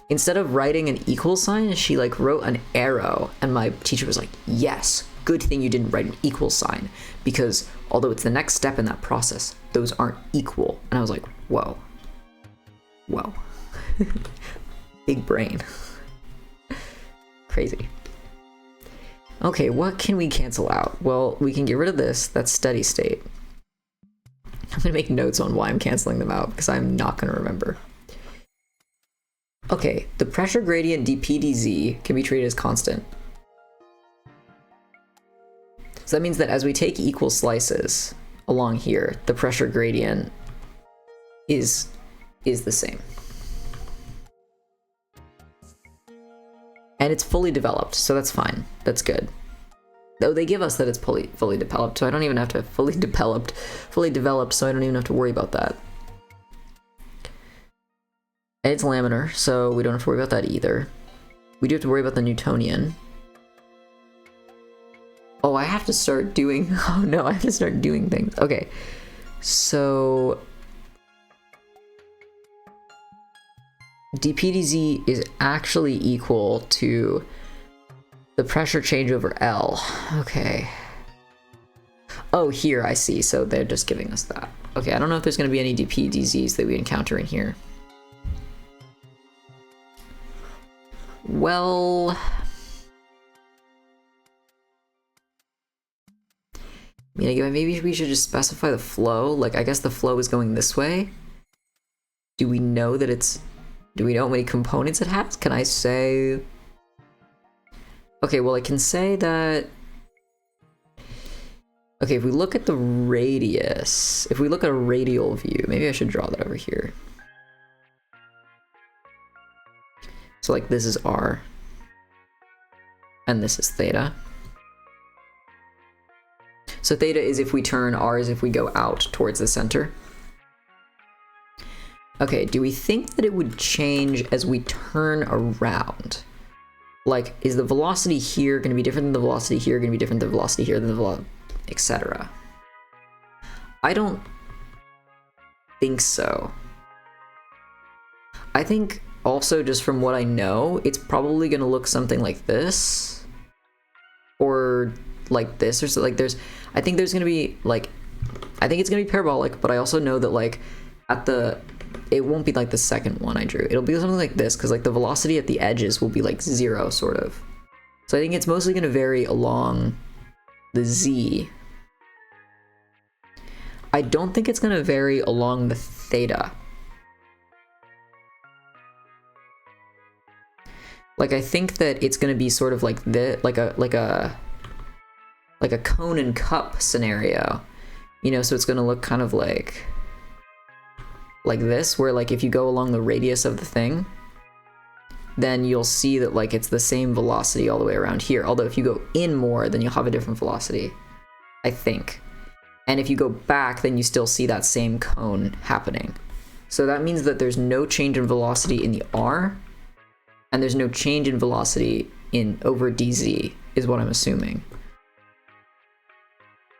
instead of writing an equal sign, she like wrote an arrow, and my teacher was like, yes, good thing you didn't write an equal sign, because although it's the next step in that process, those aren't equal. And I was like, whoa. Whoa. Big brain. Crazy. Okay, what can we cancel out? Well, we can get rid of this. That's steady state. I'm gonna make notes on why I'm canceling them out, because I'm not gonna remember. Okay, the pressure gradient dp/dz can be treated as constant. So that means that as we take equal slices along here, the pressure gradient is the same. And it's fully developed, so that's fine. That's good. Though they give us that it's fully developed, so I don't even have to fully developed, so I don't even have to worry about that. And it's laminar, so we don't have to worry about that either. We do have to worry about the Newtonian. Oh, I have to start doing, oh no, I have to start doing things. Okay, so dp/dz is actually equal to the pressure change over L. Okay. Oh, here, I see. So they're just giving us that. Okay, I don't know if there's going to be any dp/dz's that we encounter in here. Well, I mean, maybe we should just specify the flow. Like, I guess the flow is going this way. Do we know that it's... Do we know how many components it has? Can I say... Okay, well, I can say that... Okay, if we look at the radius, if we look at a radial view, maybe I should draw that over here. So, like, this is r. And this is theta. So theta is if we turn, r is if we go out towards the center. Okay, do we think that it would change as we turn around? Like, is the velocity here going to be different than the velocity here, going to be different than the velocity here, than the velocity, etc.? I don't think so. I think also, just from what I know, it's probably going to look something like this. Or like this, or so, like there's, I think there's going to be, like, I think it's going to be parabolic, but I also know that, like, at the... It won't be like the second one I drew. It'll be something like this, because like the velocity at the edges will be like 0, sort of. So I think it's mostly going to vary along the z. I don't think it's going to vary along the theta. Like, I think that it's going to be sort of like this, like a cone and cup scenario. You know, so it's going to look kind of like this, where like if you go along the radius of the thing, then you'll see that like it's the same velocity all the way around here. Although if you go in more, then you'll have a different velocity, I think. And if you go back, then you still see that same cone happening. So that means that there's no change in velocity in the r, and there's no change in velocity in over dz, is what I'm assuming.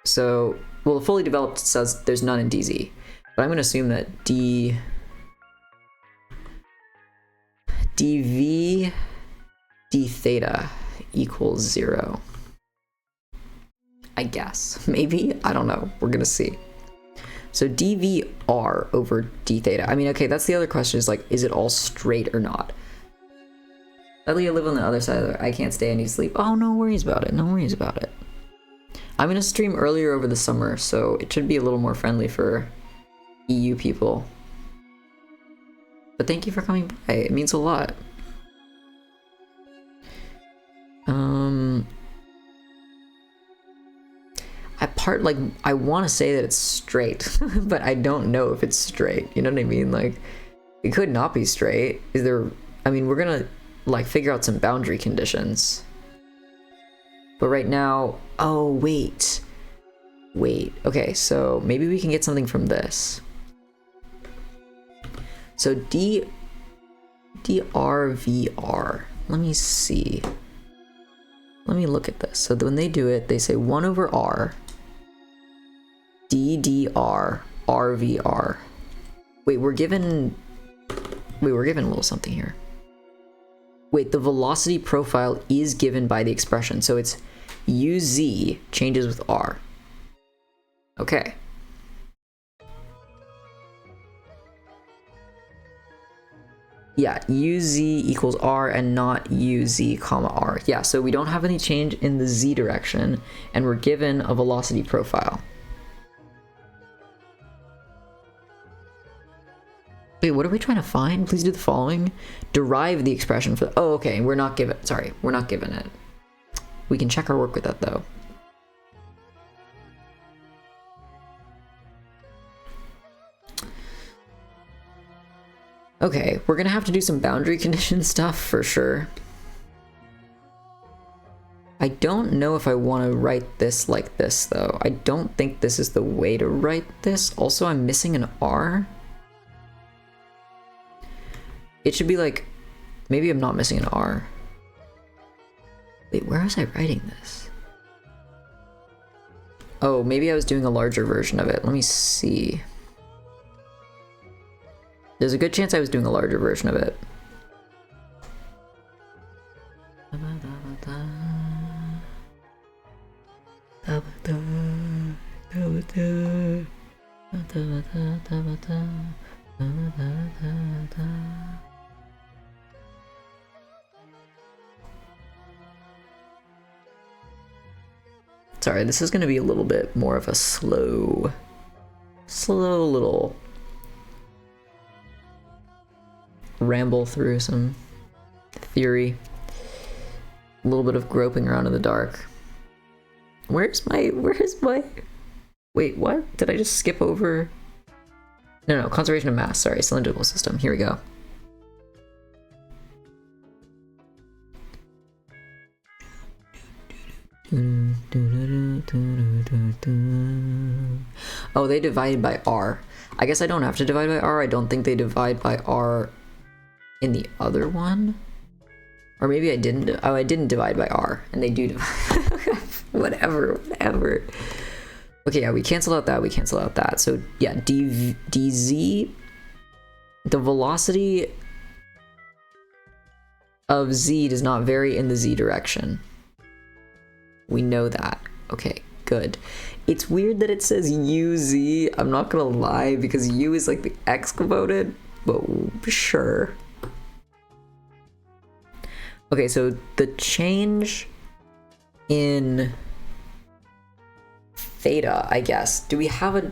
So, well, fully developed says there's none in dz. But I'm going to assume that dv d theta equals 0. I guess. Maybe? I don't know. We're going to see. So dvr over d theta. I mean, okay, that's the other question, is like, is it all straight or not? Sadly, I live on the other side of the... I can't stay, I need to sleep. Oh, no worries about it. No worries about it. I'm going to stream earlier over the summer, so it should be a little more friendly for EU people. But thank you for coming by. It means a lot. I want to say that it's straight, but I don't know if it's straight. You know what I mean? Like, it could not be straight. Is there... I mean, we're gonna, like, figure out some boundary conditions. But right now... Oh, wait. Wait. Okay, so maybe we can get something from this. So DRVR. Let me see. Let me look at this. So when they do it, they say 1 over R, DDR, RVR. Wait, we're given a little something here. Wait, the velocity profile is given by the expression. So it's UZ changes with R. Okay. Yeah, UZ equals R and not UZ comma R. Yeah, so we don't have any change in the Z direction, and we're given a velocity profile. Wait, what are we trying to find? Please do the following. Derive the expression for... Oh, okay, we're not given... Sorry, we're not given it. We can check our work with that, though. Okay, we're gonna have to do some boundary condition stuff for sure. I don't know if I want to write this like this, though. I don't think this is the way to write this. Also, I'm missing an R. It should be like... Maybe I'm not missing an R. Wait, where was I writing this? Oh, maybe I was doing a larger version of it. Let me see. There's a good chance I was doing a larger version of it. Sorry, this is going to be a little bit more of a slow little ramble through some theory. A little bit of groping around in the dark. Where's my... Wait, what? Did I just skip over? No, conservation of mass. Sorry, cylindrical system. Here we go. Oh, they divided by R. I guess I don't have to divide by R. I don't think they divide by R in the other one. Or maybe I didn't. Oh, I didn't divide by R. And they do divide. whatever. Okay, yeah, we cancel out that. So, yeah, dz, the velocity of z does not vary in the z direction. We know that. Okay, good. It's weird that it says uz. I'm not gonna lie, because u is like the excavated, but sure. Okay, so the change in theta, I guess. Do we have a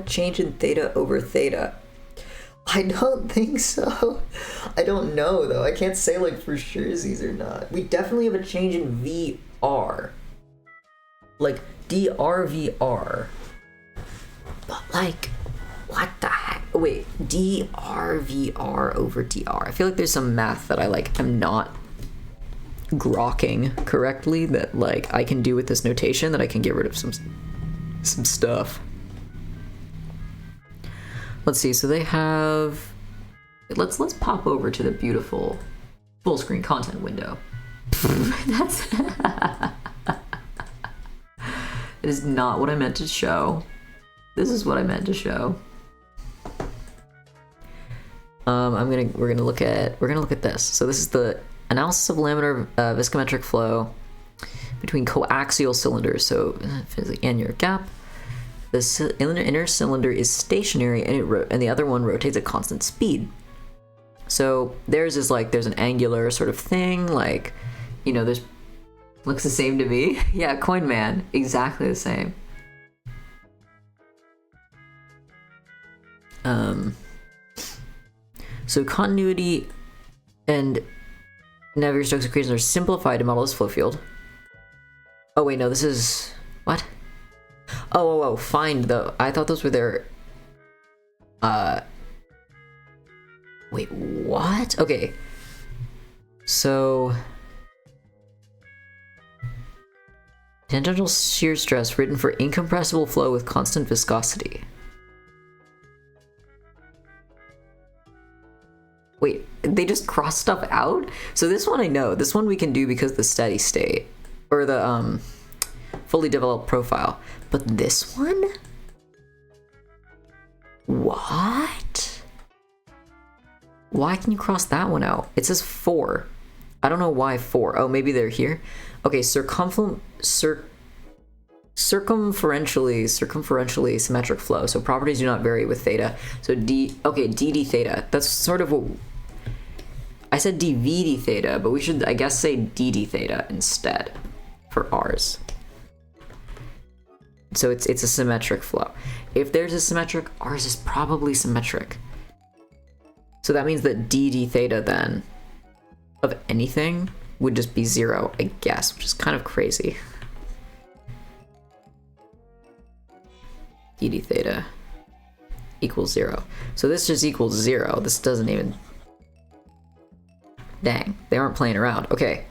change in theta over theta? I don't think so. I don't know though. I can't say like for sure these or not. We definitely have a change in VR. Like drVR. But like, what the heck? Wait, drVR over dr. I feel like there's some math that I like am not grokking correctly that like I can do with this notation that I can get rid of some stuff. Let's see, so they have... Let's pop over to the beautiful full screen content window. That's... It is not what I meant to show. This is what I meant to show. We're gonna look at this. So this is the analysis of laminar viscometric flow between coaxial cylinders. So and your gap. The inner cylinder is stationary and the other one rotates at constant speed. So theirs is like there's an angular sort of thing, like, you know, there's looks the same to me. Yeah, Coin Man, exactly the same. So continuity and Navier Stokes equations are simplified to model this flow field. Oh wait, no, this is what? Oh, find though. I thought those were their. Wait, what? Okay. So. Tangential shear stress written for incompressible flow with constant viscosity. Wait, they just cross stuff out. So this one I know. This one we can do because the steady state or the fully developed profile. But this one? What? Why can you cross that one out? It says 4. I don't know why 4. Oh, maybe they're here. Okay, circumferentially symmetric flow. So properties do not vary with theta. So dd theta. That's sort of what I said, dvd theta, but we should, I guess, say dd theta instead for ours. So it's a symmetric flow. If there's a symmetric, ours is probably symmetric. So that means that dd theta then of anything would just be 0, I guess, which is kind of crazy. dd theta equals 0. So this just equals 0. This doesn't even... Dang, they aren't playing around. Okay,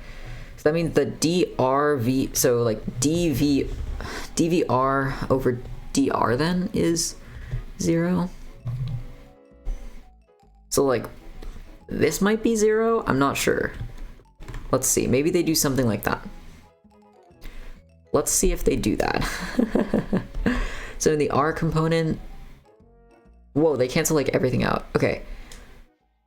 so that means the drv, so like dvr over dr then is 0. So like, this might be 0, I'm not sure. Let's see, maybe they do something like that. Let's see if they do that. So in the r component, whoa, they cancel like everything out. Okay,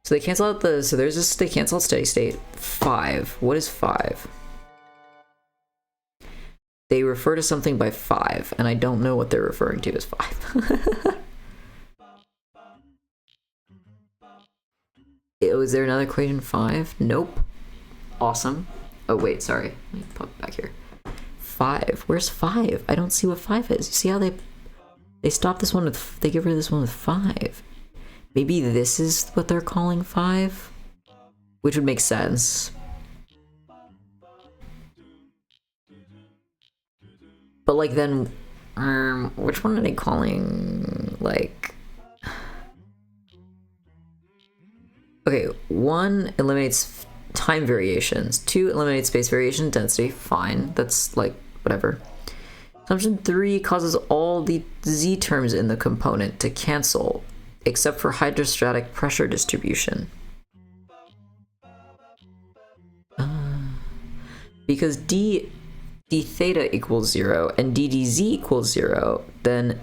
so they cancel out the, so there's this, they cancel out steady state. 5, what is 5? They refer to something by 5, and I don't know what they're referring to as 5. Was there another equation 5? Nope. Awesome. Oh wait, sorry. Let me pop it back here. 5. Where's 5? I don't see what 5 is. You see how they stop this one with, they get rid of this one with 5. Maybe this is what they're calling 5? Which would make sense. But like then, which one are they calling, like... Okay, 1 eliminates time variations, 2 eliminates space variation density, fine, that's like, whatever. Assumption 3 causes all the z terms in the component to cancel, except for hydrostatic pressure distribution. Because d theta equals 0 and ddz equals 0, then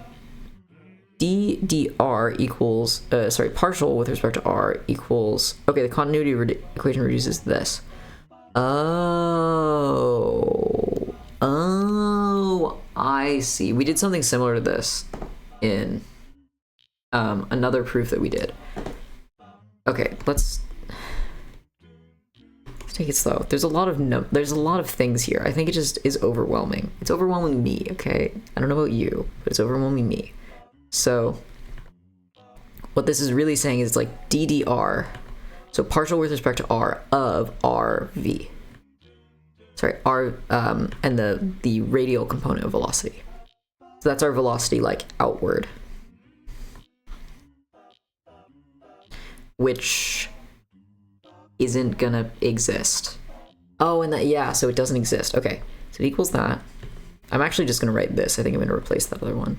ddr equals, partial with respect to r equals, okay, the continuity equation reduces this. Oh, I see. We did something similar to this in another proof that we did. Okay, let's take it slow. There's a lot of things here. I think it just is overwhelming. It's overwhelming me, okay? I don't know about you, but it's overwhelming me. So what this is really saying is like ddr, so partial with respect to r of rv. Sorry, r and the radial component of velocity. So that's our velocity like outward, which isn't gonna exist. Oh, and that, yeah, so it doesn't exist. Okay, so it equals that. I'm actually just gonna write this. I think I'm gonna replace that other one.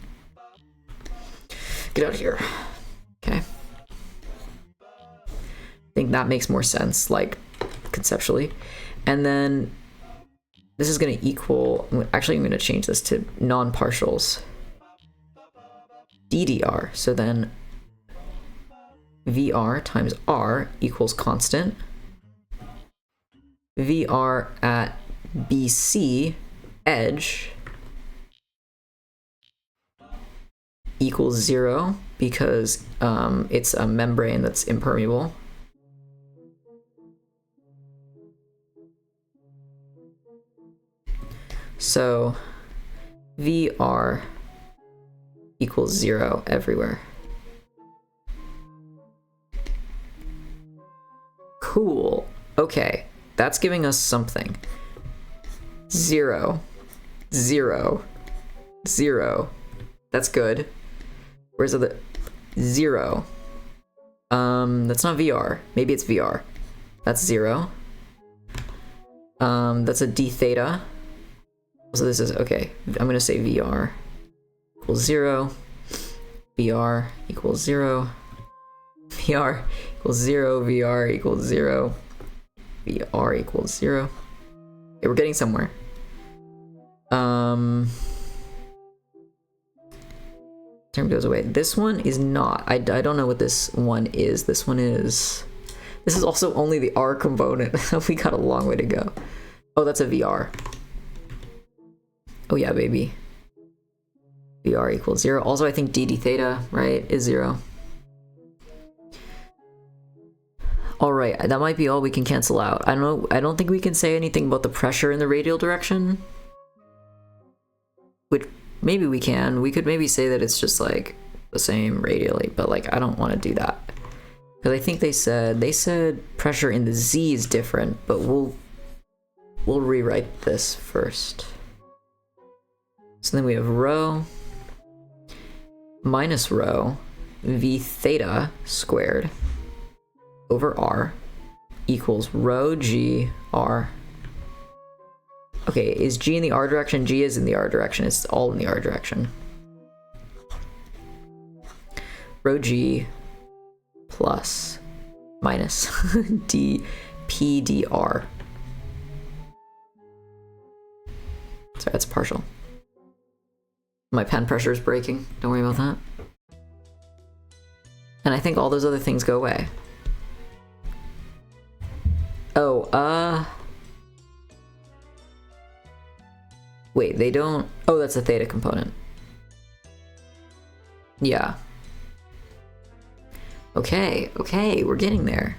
Get out of here. Okay. I think that makes more sense, like, conceptually. And then this is going to equal, actually I'm going to change this to non-partials. ddr, so then vr times r equals constant. Vr at bc edge equals 0 because it's a membrane that's impermeable. So VR equals 0 everywhere. Cool. Okay, that's giving us something. 0, 0, 0. That's good. Where's the 0? That's not VR. Maybe it's VR. That's 0. That's a d theta. So this is, okay, I'm gonna say VR equals 0. VR equals 0. VR equals 0, VR equals 0, VR equals 0. Okay, we're getting somewhere. Term goes away. This one is not. I don't know what this one is. This one is... This is also only the R component. We got a long way to go. Oh, that's a VR. Oh yeah, baby. VR equals 0. Also, I think d theta, right, is 0. Alright, that might be all we can cancel out. I don't know. I don't think we can say anything about the pressure in the radial direction. Which... Maybe we can. We could maybe say that it's just like the same radially, but like I don't want to do that. Because I think they said pressure in the Z is different, but we'll rewrite this first. So then we have rho minus rho v theta squared over r equals rho g r. Okay, is G in the R direction? G is in the R direction. It's all in the R direction. Rho G plus minus d p dr. Sorry, that's partial. My pen pressure is breaking. Don't worry about that. And I think all those other things go away. Oh, wait, they don't... Oh, that's a theta component. Yeah. Okay, we're getting there.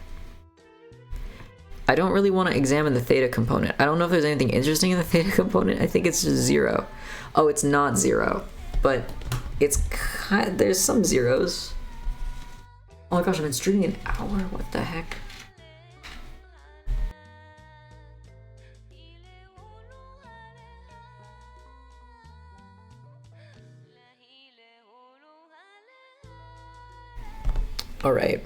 I don't really want to examine the theta component. I don't know if there's anything interesting in the theta component. I think it's just 0. Oh, it's not 0. But it's kind of... There's some zeros. Oh my gosh, I've been streaming an hour? What the heck? All right.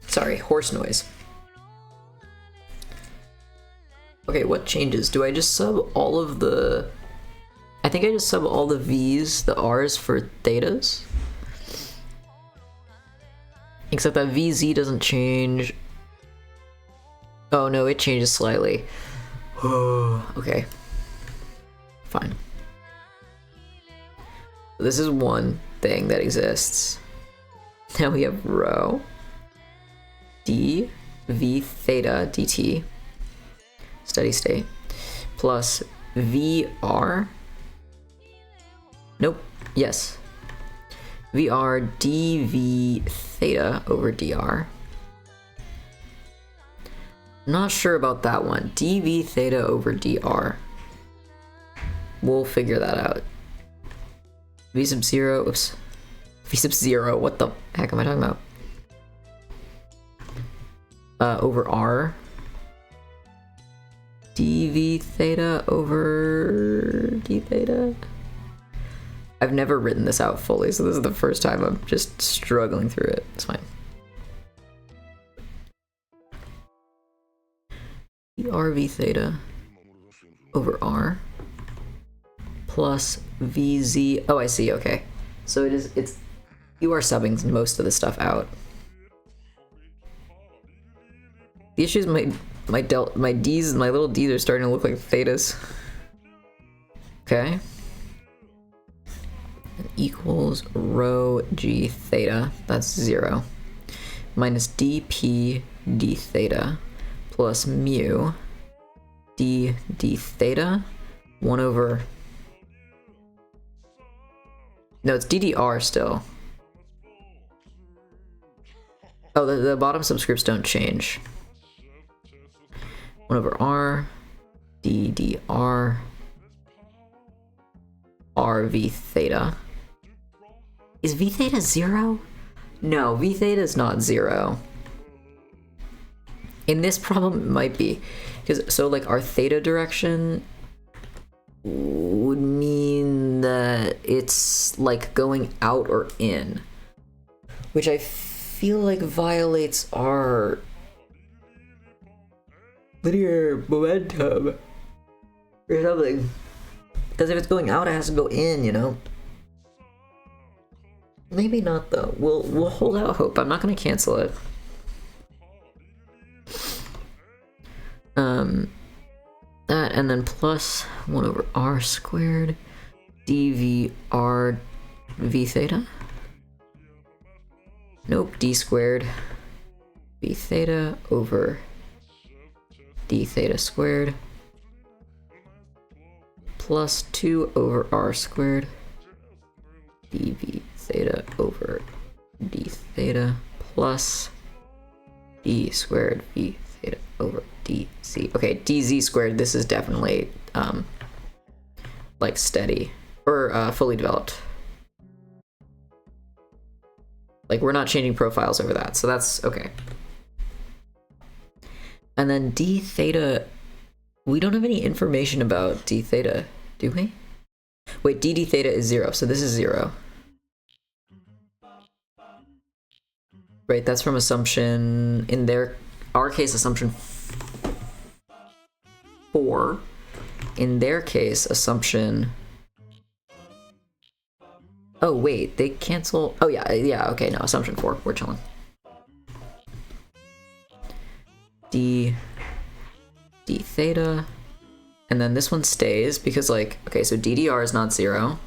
Sorry, horse noise. Okay, what changes? Do I just sub all of the... I think I just sub all the V's, the R's for thetas. Except that VZ doesn't change. Oh no, it changes slightly. Okay. Fine. This is one thing that exists. Now we have rho d v theta dt steady state plus vr. Nope. Yes. vr dv theta over dr. Not sure about that one. dv theta over dr. We'll figure that out. V sub 0, oops. V sub 0, what the heck am I talking about? Over r. dv theta over d theta. I've never written this out fully, so this is the first time I'm just struggling through it. It's fine. v theta over r plus vz. Oh, I see. Okay, so it's you are subbing most of the stuff out. The issue is my d's, my little d's are starting to look like thetas. Okay. Equals rho g theta, that's 0, minus dp d theta plus mu d theta 1 over... No, it's ddr still. Oh, the bottom subscripts don't change. 1 over r ddr rv theta. Is v theta 0? No, v theta is not 0. In this problem, it might be. Because, so like our theta direction would mean that it's like going out or in. Which I feel like violates our linear momentum or something. Because if it's going out, it has to go in, you know? Maybe not though. We'll hold out hope. I'm not gonna cancel it. That and then plus 1 over r squared dvr v theta. Nope, d squared v theta over d theta squared plus 2 over r squared dv theta over d theta plus d squared v theta over dz. Okay, dz squared, this is definitely like steady or fully developed. Like we're not changing profiles over that, so that's okay. And then d theta, we don't have any information about d theta, do we? Wait, dd theta is 0, so this is 0. Right, that's from assumption, in our case, assumption 4. In their case, assumption... Oh, wait, they cancel... Oh, yeah, okay, no, assumption 4, we're chilling. D theta, and then this one stays, because, like, okay, so ddr is not 0.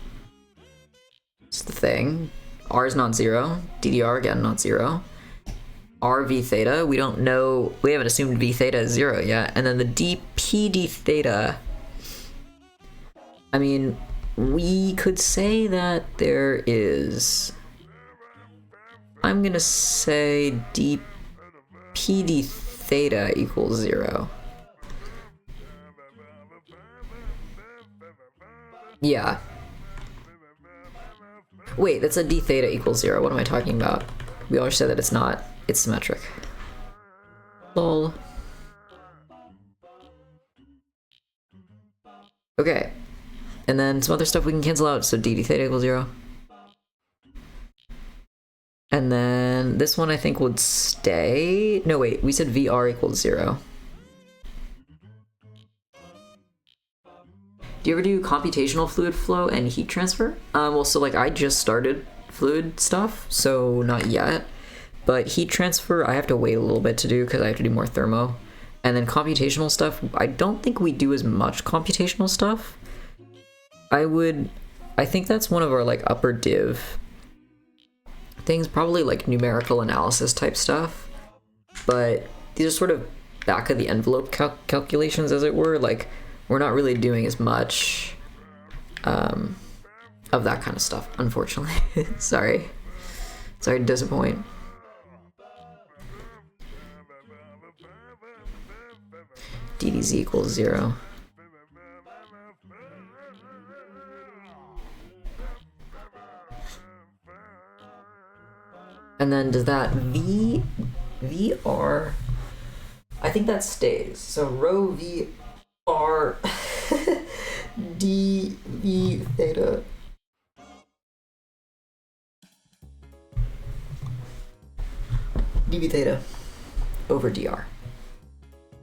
It's the thing. R is not 0. DDR, again, not 0. R v theta, we don't know, we haven't assumed v theta is 0 yet. And then the dp d theta, I mean, we could say that there is, I'm gonna say dp d theta equals 0. Yeah. Wait, that's a d theta equals 0. What am I talking about? We always said that it's not. It's symmetric. Lol. Okay. And then some other stuff we can cancel out, so d theta equals 0. And then this one I think would stay. No, wait, we said VR equals 0. Do you ever do computational fluid flow and heat transfer? Well, so like I just started fluid stuff, so not yet. But heat transfer, I have to wait a little bit to do because I have to do more thermo. And then computational stuff, I don't think we do as much computational stuff. I think that's one of our like upper div things, probably like numerical analysis type stuff. But these are sort of back of the envelope calculations, as it were. Like, we're not really doing as much of that kind of stuff, unfortunately. Sorry to disappoint. ddz equals 0. And then does that VR, I think that stays. So rho VR dv theta dv theta over dr.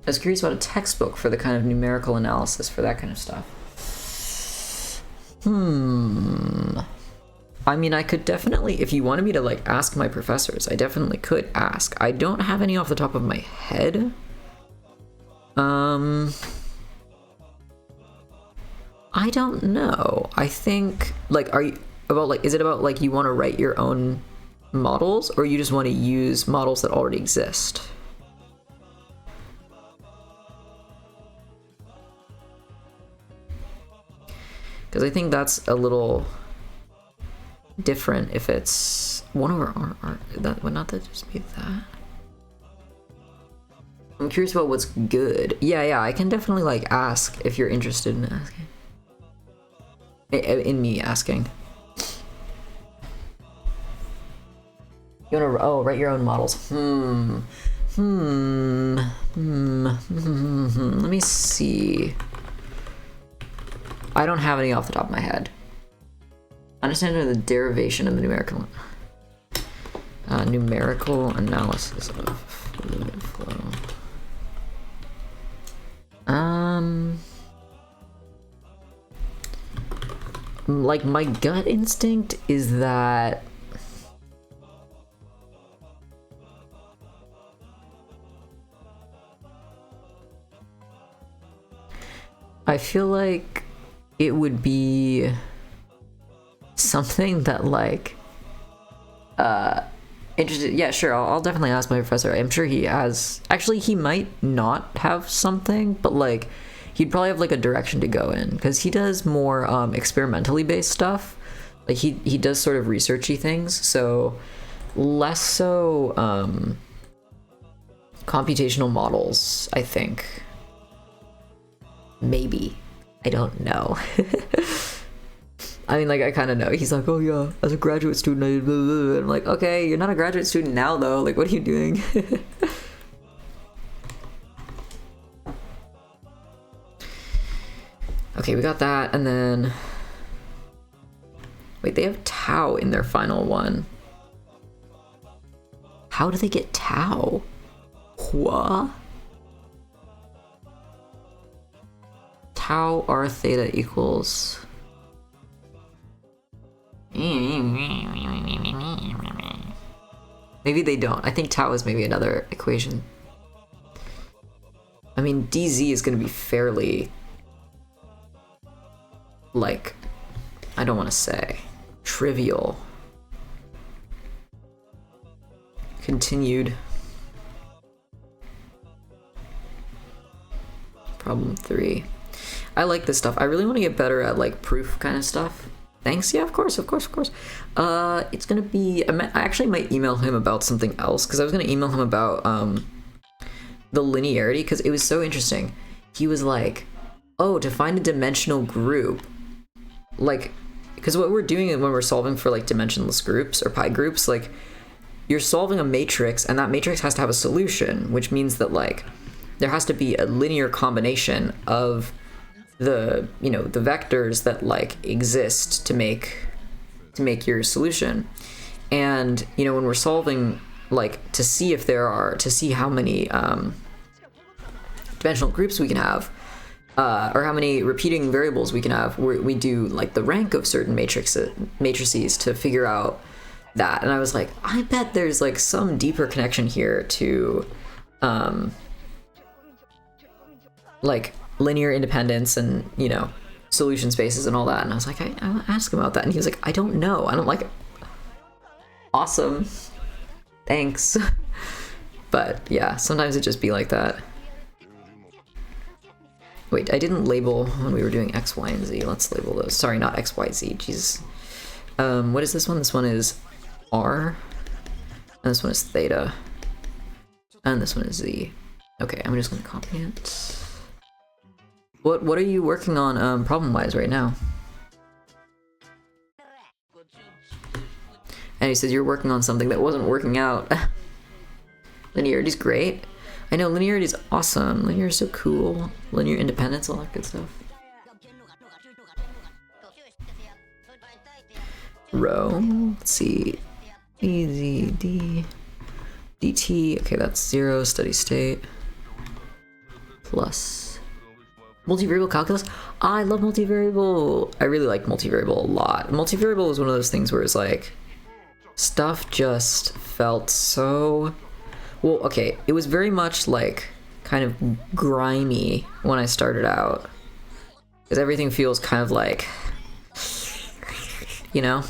I was curious about a textbook for the kind of numerical analysis for that kind of stuff. I mean, I could definitely, if you wanted me to like ask my professors, I definitely could ask. I don't have any off the top of my head. I don't know. I think, like, is it about like you want to write your own models, or you just want to use models that already exist? Because I think that's a little different if it's 1 over r. That would not that just be that? I'm curious about what's good. Yeah, I can definitely like ask if you're interested in asking. In me asking. You wanna write your own models. Let me see. I don't have any off the top of my head. Understanding the derivation of the numerical analysis of fluid flow. Like my gut instinct is that I feel like it would be something that like interested. Yeah, sure, I'll definitely ask my professor. I'm sure he has, actually he might not have something, but like he'd probably have like a direction to go in, because he does more experimentally based stuff. Like he does sort of researchy things, so less so computational models, I think. Maybe. I don't know. I mean, like, I kind of know. He's like, oh yeah, as a graduate student, I blah, blah, blah. I'm like, okay, you're not a graduate student now, though. Like, what are you doing? Okay, we got that, and then... Wait, they have tau in their final one. How do they get tau? What? Tau r theta equals... Maybe they don't. I think tau is maybe another equation. I mean, dz is going to be fairly... like... I don't want to say... trivial. Continued. Problem 3. I like this stuff. I really want to get better at like proof kind of stuff. Thanks. Yeah, of course. It's gonna be. I actually might email him about something else, because I was gonna email him about the linearity, because it was so interesting. He was like, "Oh, to find a dimensional group, like, because what we're doing when we're solving for like dimensionless groups or pi groups, like, you're solving a matrix, and that matrix has to have a solution, which means that like there has to be a linear combination of the, you know, the vectors that like exist to make your solution. And you know, when we're solving, like, to see if there are, to see how many dimensional groups we can have, or how many repeating variables we can have, we do like the rank of certain matrices to figure out that. And I was like, I bet there's like some deeper connection here to like linear independence and, you know, solution spaces and all that. And I was like, I'll ask him about that. And he was like, I don't know. I don't like it. Awesome. Thanks. But yeah, sometimes it just be like that. Wait, I didn't label when we were doing X, Y, and Z. Let's label those. Sorry, not X, Y, Z. Jesus. What is this one? This one is R. And this one is theta. And this one is Z. Okay, I'm just gonna copy it. What are you working on problem-wise right now? And he says you're working on something that wasn't working out. Linearity's great. I know, linearity's awesome. Linear is so cool. Linear independence, all that good stuff. Rho. Let's see. E, Z, D. DT. Okay, that's 0, steady state. Plus. Multivariable calculus? I love multivariable. I really like multivariable a lot. Multivariable is one of those things where it's like, stuff just felt so... Well, okay, it was very much like kind of grimy when I started out. Because everything feels kind of like, you know?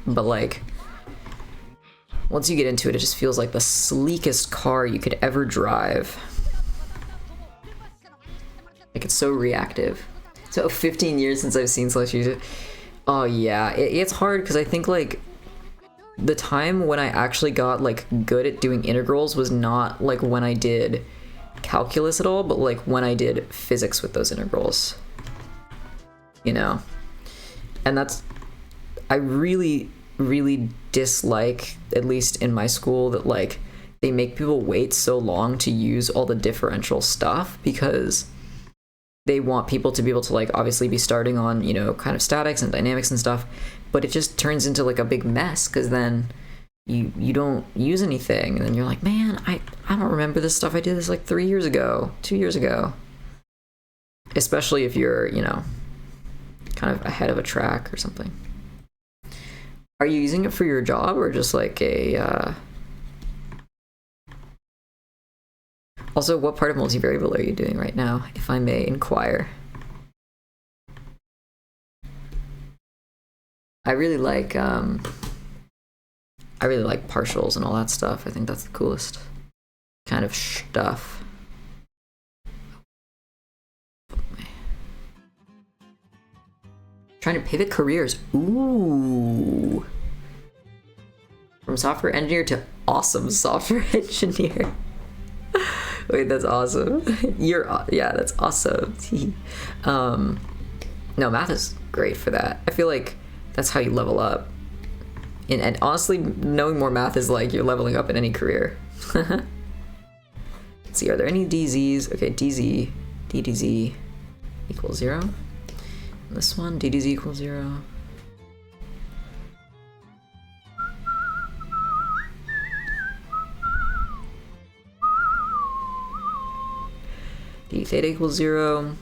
But like, once you get into it, it just feels like the sleekest car you could ever drive. Like, it's so reactive. So 15 years since I've seen Slash use it. Oh yeah, it's hard because I think like the time when I actually got like good at doing integrals was not like when I did calculus at all, but like when I did physics with those integrals, you know? And that's, I really dislike, at least in my school, that like they make people wait so long to use all the differential stuff, because they want people to be able to like obviously be starting on, you know, kind of statics and dynamics and stuff, but it just turns into like a big mess, because then you don't use anything, and then you're like, man, I don't remember this stuff. I did this like 3 years ago, 2 years ago. Especially if you're, you know, kind of ahead of a track or something. Are you using it for your job or just like a Also, what part of multivariable are you doing right now, if I may inquire? I really like partials and all that stuff. I think that's the coolest kind of stuff. Trying to pivot careers. Ooh. From software engineer to awesome software engineer. Wait, that's awesome. Yeah, that's awesome. No, math is great for that. I feel like that's how you level up. And honestly, knowing more math is like you're leveling up in any career. Let's see, are there any DZs? Okay, DDZ equals 0. And this one, DDZ equals 0. D theta equals 0.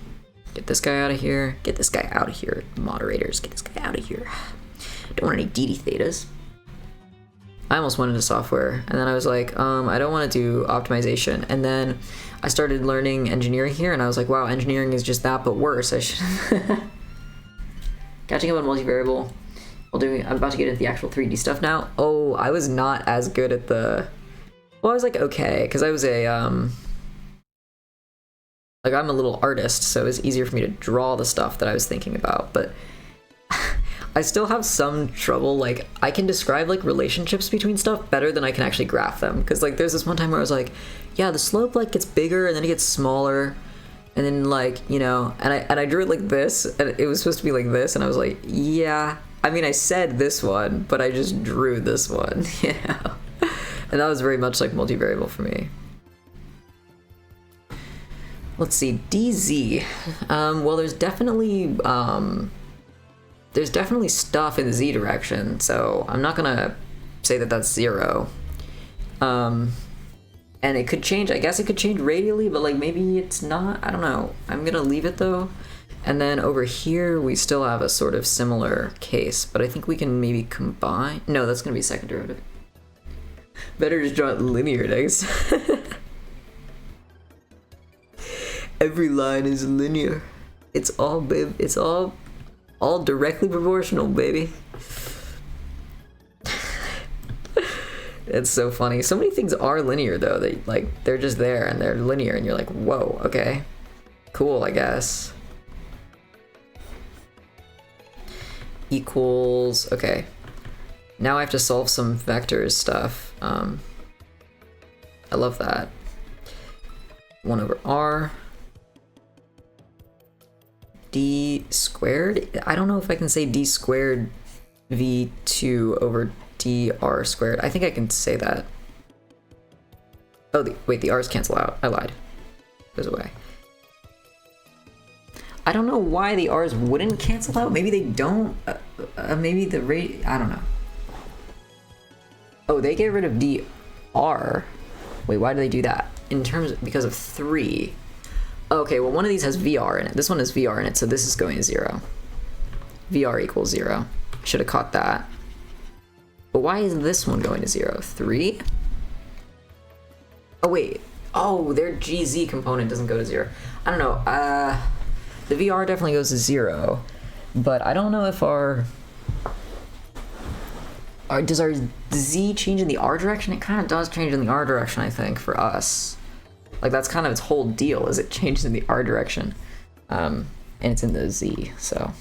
Get this guy out of here. Get this guy out of here. Moderators, get this guy out of here. Don't want any DD thetas. I almost went into software, and then I was like, I don't want to do optimization. And then I started learning engineering here, and I was like, wow, engineering is just that, but worse. I should. Catching up on multivariable. I'm about to get into the actual 3D stuff now. Oh, I was not as good at the. Well, I was like okay, because I was a like I'm a little artist, so it was easier for me to draw the stuff that I was thinking about, but I still have some trouble. Like, I can describe like relationships between stuff better than I can actually graph them, because like there's this one time where I was like, yeah, the slope like gets bigger and then it gets smaller, and then like, you know, and I drew it like this, and it was supposed to be like this, and I was like, yeah, I mean, I said this one, but I just drew this one, you know. And that was very much like multivariable for me. Let's see, DZ. Well, there's definitely stuff in the Z direction, so I'm not gonna say that that's 0. And it could change. I guess it could change radially, but like maybe it's not. I don't know. I'm gonna leave it though. And then over here we still have a sort of similar case, but I think we can maybe combine. No, that's gonna be second derivative. Better just draw it linear next. Every line is linear. It's all, babe. It's all directly proportional, baby. It's so funny. So many things are linear though. They're just there and they're linear, and you're like, whoa, okay, cool, I guess. Equals. Okay. Now I have to solve some vectors stuff. I love that. 1 over r. D squared? I don't know if I can say D squared V2 over dr squared. I think I can say that. Oh, wait, the r's cancel out. I lied. Goes away. I don't know why the r's wouldn't cancel out. Maybe they don't. Maybe the rate. I don't know. Oh, they get rid of dr. Wait, why do they do that? Because of 3. Okay, well, one of these has VR in it. This one has VR in it, so this is going to 0. VR equals 0. Should have caught that. But why is this one going to 0? 3? Oh, wait. Oh, their GZ component doesn't go to 0. I don't know. The VR definitely goes to 0. But I don't know if does our Z change in the R direction? It kind of does change in the R direction, I think, for us. Like, that's kind of its whole deal, is it changes in the R direction. And it's in the Z, so.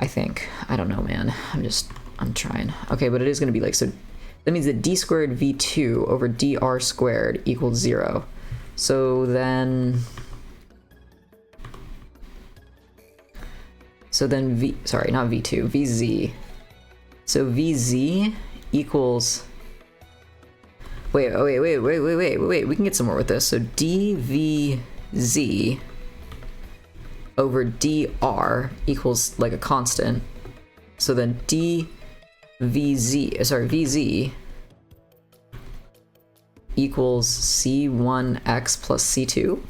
I think. I don't know, man. I'm trying. Okay, but it is going to be like, so that means that D squared V2 over dr squared equals 0. So then sorry, not V2, VZ. So VZ equals, wait, we can get somewhere with this. So dVZ over dr equals like a constant. So then VZ equals C1x plus C2.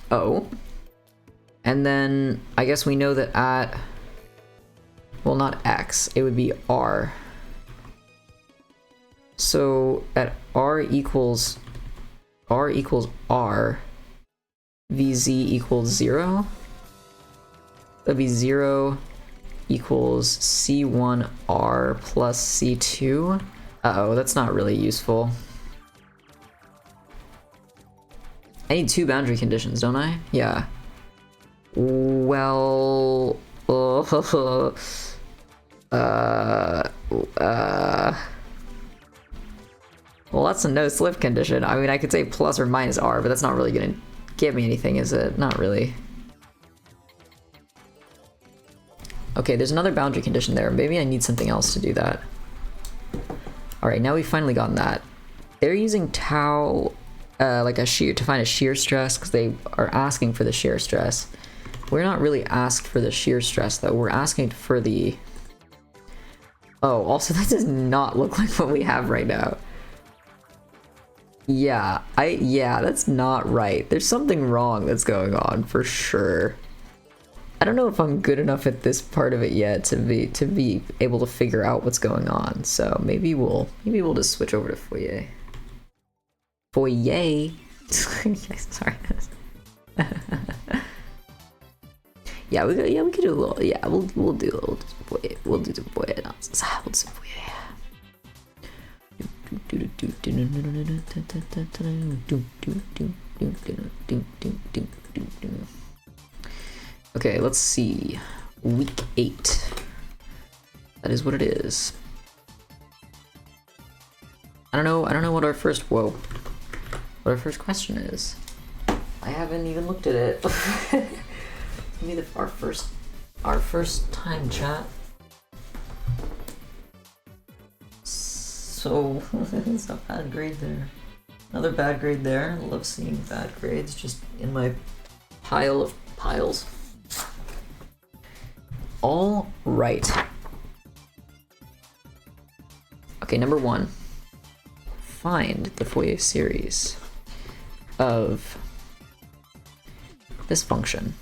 Oh. And then I guess we know that at, well, not x, it would be r. So at r equals r, VZ equals 0. that'd be 0 equals C1R plus C2. Uh-oh, that's not really useful. I need 2 boundary conditions, don't I? Yeah. Well... well, that's a no slip condition. I mean, I could say plus or minus R, but that's not really gonna give me anything, is it? Not really. Okay, there's another boundary condition there. Maybe I need something else to do that. Alright, now we've finally gotten that. They're using tau, like a shear, to find a shear stress, because they are asking for the shear stress. We're not really asked for the shear stress, though. We're asking for the... Oh, also, that does not look like what we have right now. Yeah, that's not right. There's something wrong that's going on, for sure. I don't know if I'm good enough at this part of it yet to be able to figure out what's going on. So maybe we'll just switch over to Fourier. Fourier. Sorry. yeah, we could do a little. Yeah, we'll do a little Fourier. We'll do the Fourier analysis. We'll do some Fourier. Okay, let's see. Week 8. That is what it is. I don't know what our first what our first question is. I haven't even looked at it. Maybe our first time chat. So it's a bad grade there. Another bad grade there. I love seeing bad grades just in my pile of piles. All right. Okay, number 1. Find the Fourier series of this function.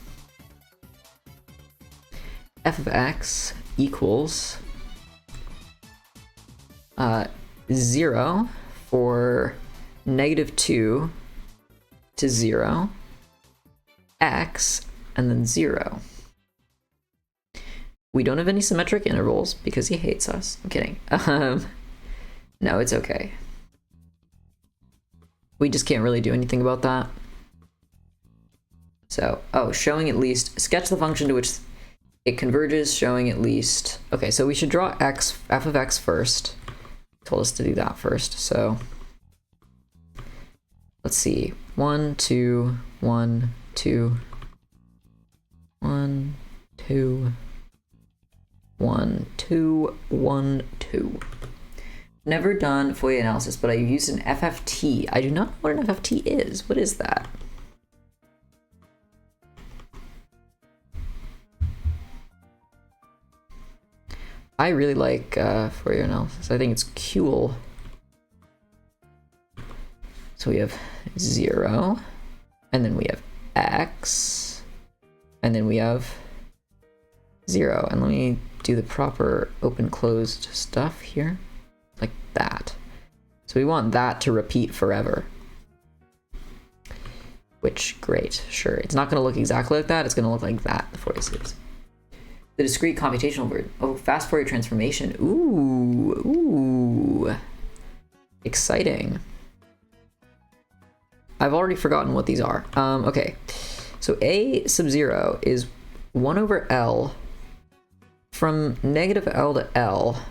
F of x equals 0 for -2 to 0, x, and then 0. We don't have any symmetric intervals because he hates us. I'm kidding. No, it's okay. We just can't really do anything about that. So, showing at least, sketch the function to which it converges, showing at least. Okay, so we should draw f of x first. Told us to do that first, so let's see. 1, 2, 1, 2, 1, 2, 1, 2, 1, 2. Never done Fourier analysis, but I used an FFT. I do not know what an FFT is. What is that? I really like Fourier analysis. I think it's cool. So we have 0, and then we have x, and then we have 0. And let me do the proper open-closed stuff here, like that. So we want that to repeat forever. Which, great, sure. It's not going to look exactly like that. It's going to look like that, the Fourier series. The discrete computational version. Oh, fast Fourier transformation. Ooh. Exciting. I've already forgotten what these are. Okay. So a sub 0 is 1 over L from -L to L.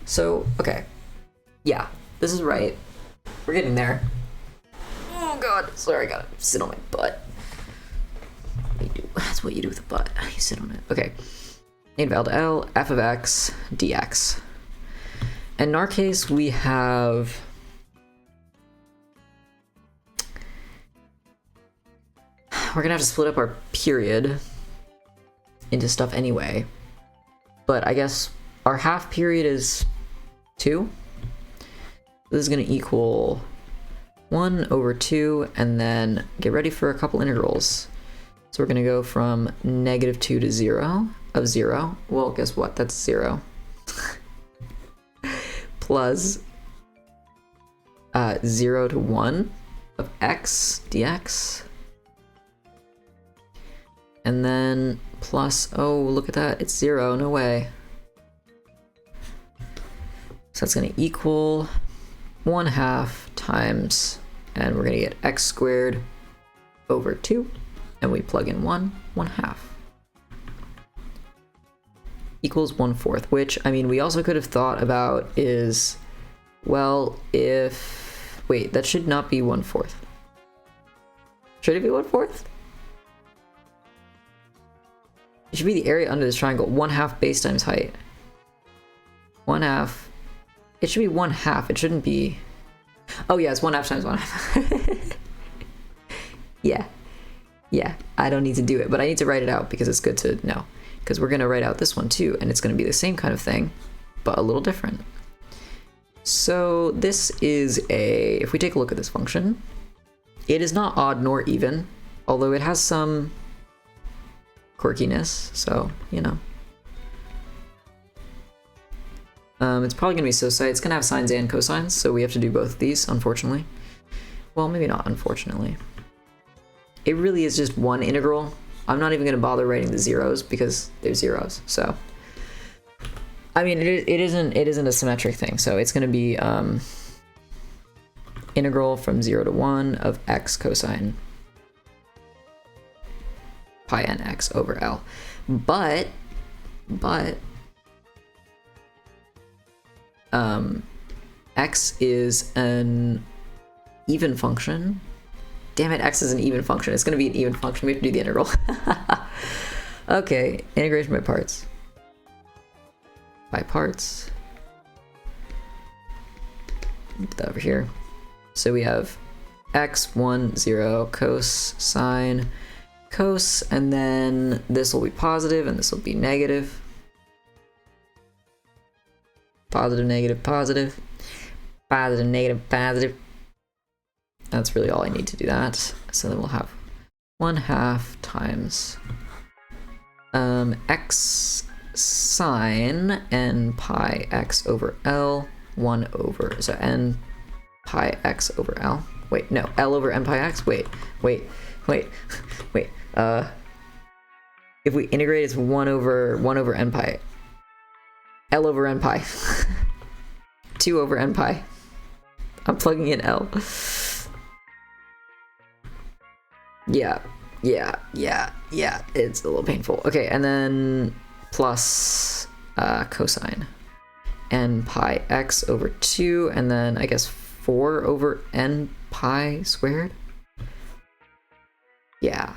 So, okay. Yeah, this is right. We're getting there. Oh god, sorry, I gotta sit on my butt. That's what you do with a butt. You sit on it. Okay. L to L, f of x, dx. And in our case, we have... We're gonna have to split up our period into stuff anyway. But I guess our half period is 2. This is gonna equal 1 over 2, and then get ready for a couple integrals. So we're going to go from -2 to 0 of 0. Well, guess what? That's 0. Plus 0 to 1 of x dx. And then plus, oh, look at that, it's 0, no way. So that's gonna equal 1/2 times, and we're gonna get x squared over 2, and we plug in 1/2. Equals 1/4, which, I mean, we also could have thought about is, well, if, wait, that should not be 1/4. Should it be 1/4? It should be the area under this triangle, 1/2 base times height. 1/2, it should be 1/2, it shouldn't be, oh yeah, it's 1/2 times 1/2. Yeah, I don't need to do it, but I need to write it out because it's good to know. Because we're gonna write out this one too, and it's gonna be the same kind of thing, but a little different. So this is a, if we take a look at this function, it is not odd nor even, although it has some quirkiness, so, you know. It's probably gonna be sigh. It's gonna have sines and cosines, so we have to do both of these, unfortunately. Well, maybe not unfortunately. It really is just one integral. I'm not even gonna bother writing the zeros because they're zeros, so. I mean, it isn't a symmetric thing, so it's gonna be integral from 0 to 1 of x cosine pi nx over L. But x is an even function. Damn it, x is an even function. It's gonna be an even function. We have to do the integral. Okay, integration by parts. By parts. Put that over here. So we have x, 1, 0, cos, sine, cos, and then this will be positive and this will be negative. Positive, negative, positive. Positive, negative, positive. That's really all I need to do that. So then we'll have 1/2 times x sine n pi x over L, 1 over, so n pi x over L. Wait, no, L over n pi x? Wait. If we integrate, it's 1 over n pi. L over n pi. 2 over n pi. I'm plugging in L. Yeah, it's a little painful. Okay, and then plus cosine n pi x over 2, and then I guess 4 over n pi squared? Yeah.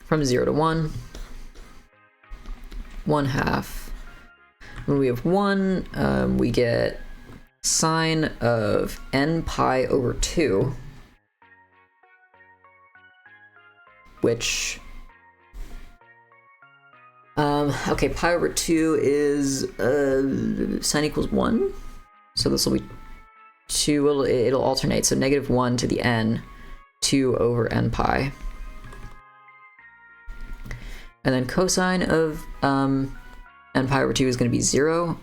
From 0 to 1. 1/2. When we have 1, we get sine of n pi over 2, which, okay, pi over 2 is, sine equals 1, so this will be 2, it'll alternate, so -1 to the n, 2 over n pi. And then cosine of n pi over 2 is going to be 0.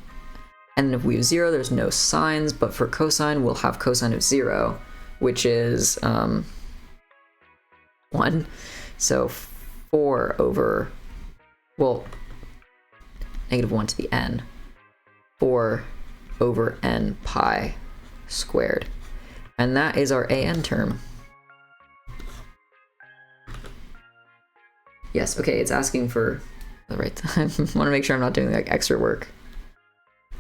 And then if we have 0, there's no sines, but for cosine, we'll have cosine of 0, which is 1. So 4 over, well, -1 to the n. 4 over n pi squared. And that is our an term. Yes, okay, it's asking for the right time. I want to make sure I'm not doing like extra work.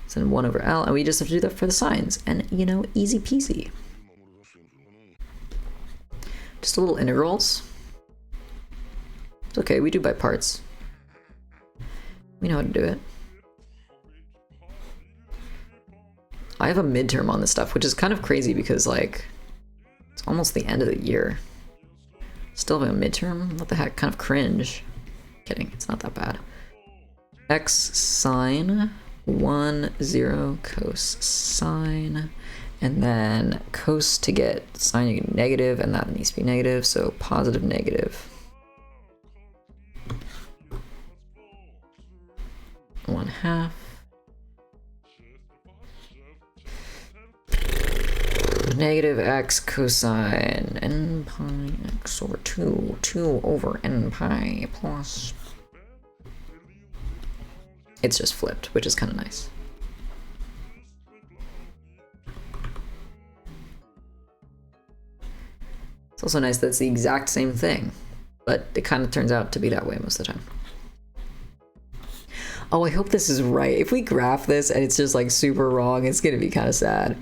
So then 1 over L, and we just have to do that for the sines. And, you know, easy peasy. Just a little integrals. It's okay, we do by parts. We know how to do it. I have a midterm on this stuff, which is kind of crazy because, like, it's almost the end of the year. Still having a midterm? What the heck? Kind of cringe. Kidding, it's not that bad. X sine 1, 0, cos sine, and then cos to get sine negative, and that needs to be negative, so positive, negative. 1/2. negative x cosine n pi x over 2, 2 over n pi plus... It's just flipped, which is kind of nice. It's also nice that it's the exact same thing, but it kind of turns out to be that way most of the time. Oh, I hope this is right. If we graph this and it's just like super wrong, it's gonna be kind of sad.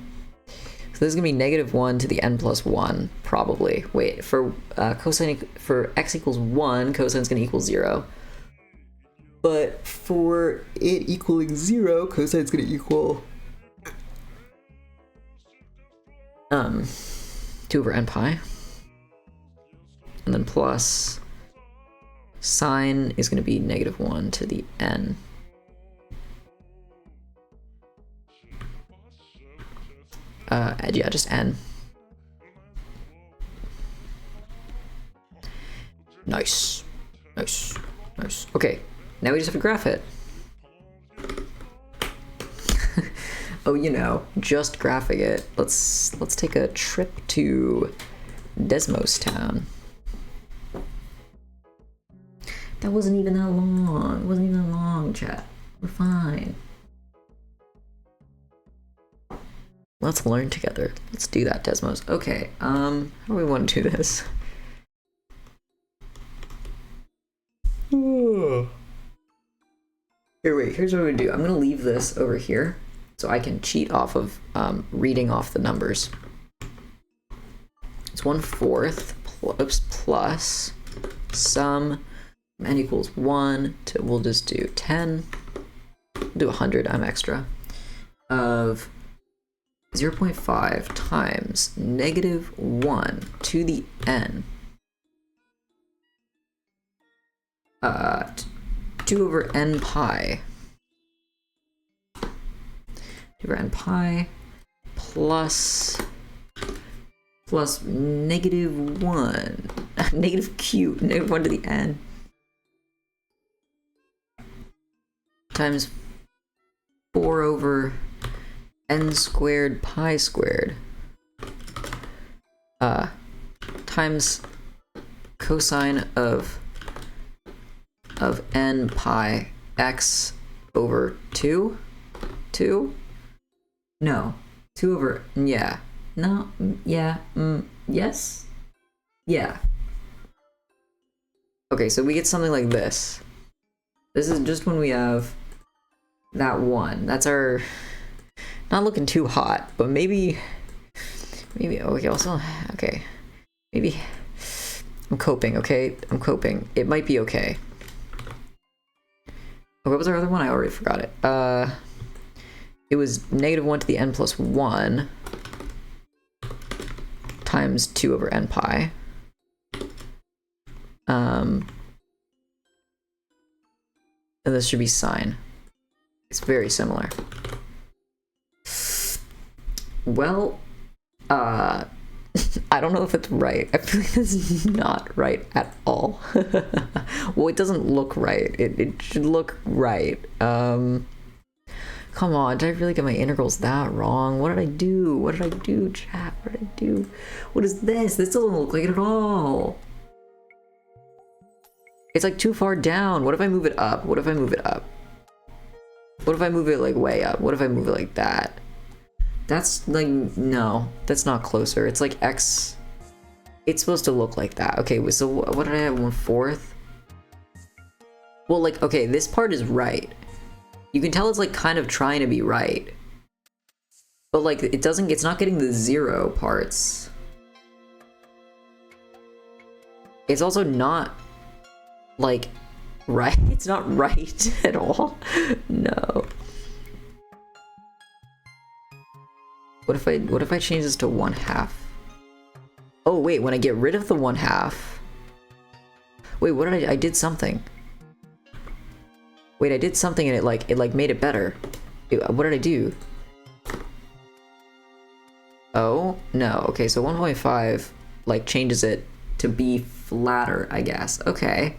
So this is gonna be -1 to the n plus 1, probably. Wait, for cosine, for x equals 1, cosine's gonna equal 0. But for it equaling 0, cosine's gonna equal 2 over n pi. And then plus sine is gonna be -1 to the n. Yeah, just n. Nice. Nice. Nice. Okay, now we just have to graph it. Oh, you know, just graphing it. Let's take a trip to Desmos Town. That wasn't even that long. It wasn't even that long, chat. We're fine. Let's learn together. Let's do that, Desmos. Okay, how do we want to do this? Here, wait, here's what I'm gonna do. I'm gonna leave this over here so I can cheat off of reading off the numbers. It's 1/4 plus sum n equals 1 to, we'll just do 10, we'll do 100, I'm extra, of 0.5 times -1 to the n, 2 over n pi, 2 over n pi plus -1, negative q, -1 to the n, times 4 over n squared pi squared, times cosine of n pi x over 2? No, 2 over, yeah, no, yeah, yes, yeah. Okay, so we get something like this. This is just when we have that 1. That's our, not looking too hot, but maybe, okay, also, okay, maybe, I'm coping, okay, I'm coping. It might be okay. Oh, what was our other one? I already forgot it. It was -1 to the n plus 1 times 2 over n pi. And this should be sine. It's very similar. Well, I don't know if it's right. I feel like this is not right at all. Well, it doesn't look right. It should look right. Come on, did I really get my integrals that wrong? What did I do? What did I do, chat? What did I do? What is this? This doesn't look like it at all. It's like too far down. What if I move it up? What if I move it up? What if I move it like way up? What if I move it like that? That's like, no, that's not closer. It's like X. It's supposed to look like that. Okay, so what did I have? 1/4? Well, like, okay, this part is right. You can tell it's like kind of trying to be right. But like, it doesn't, it's not getting the 0 parts. It's also not like right. It's not right at all. No. What if I change this to 1/2? Oh wait, when I get rid of the 1/2. Wait, what did I did something. Wait, I did something and it made it better. What did I do? Oh, no. Okay, so 1.5 like changes it to be flatter, I guess. Okay.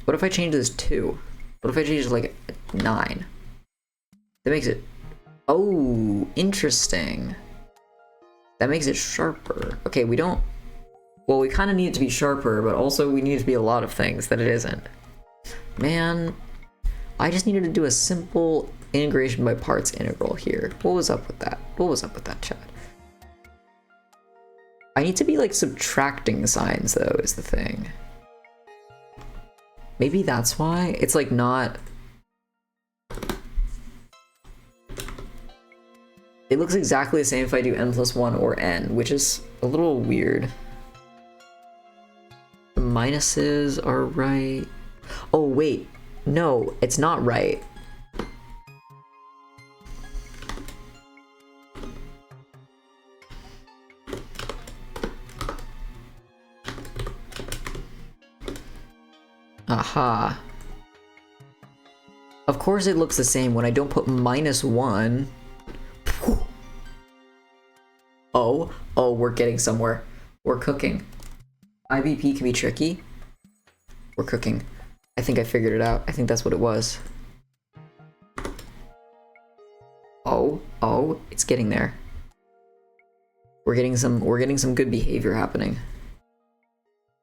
What if I change this 2? What if I change it like 9? That makes it... Oh, interesting. That makes it sharper. Okay, we don't... Well, we kind of need it to be sharper, but also we need it to be a lot of things that it isn't. Man, I just needed to do a simple integration by parts integral here. What was up with that? What was up with that, Chad? I need to be like subtracting signs though, is the thing. Maybe that's why it's like not... It looks exactly the same if I do n plus 1 or n, which is a little weird. The minuses are right. Oh wait, no, it's not right. Aha. Of course it looks the same when I don't put -1. Oh, we're getting somewhere. We're cooking. IBP can be tricky. We're cooking. I think I figured it out. I think that's what it was. Oh, it's getting there. We're getting some good behavior happening.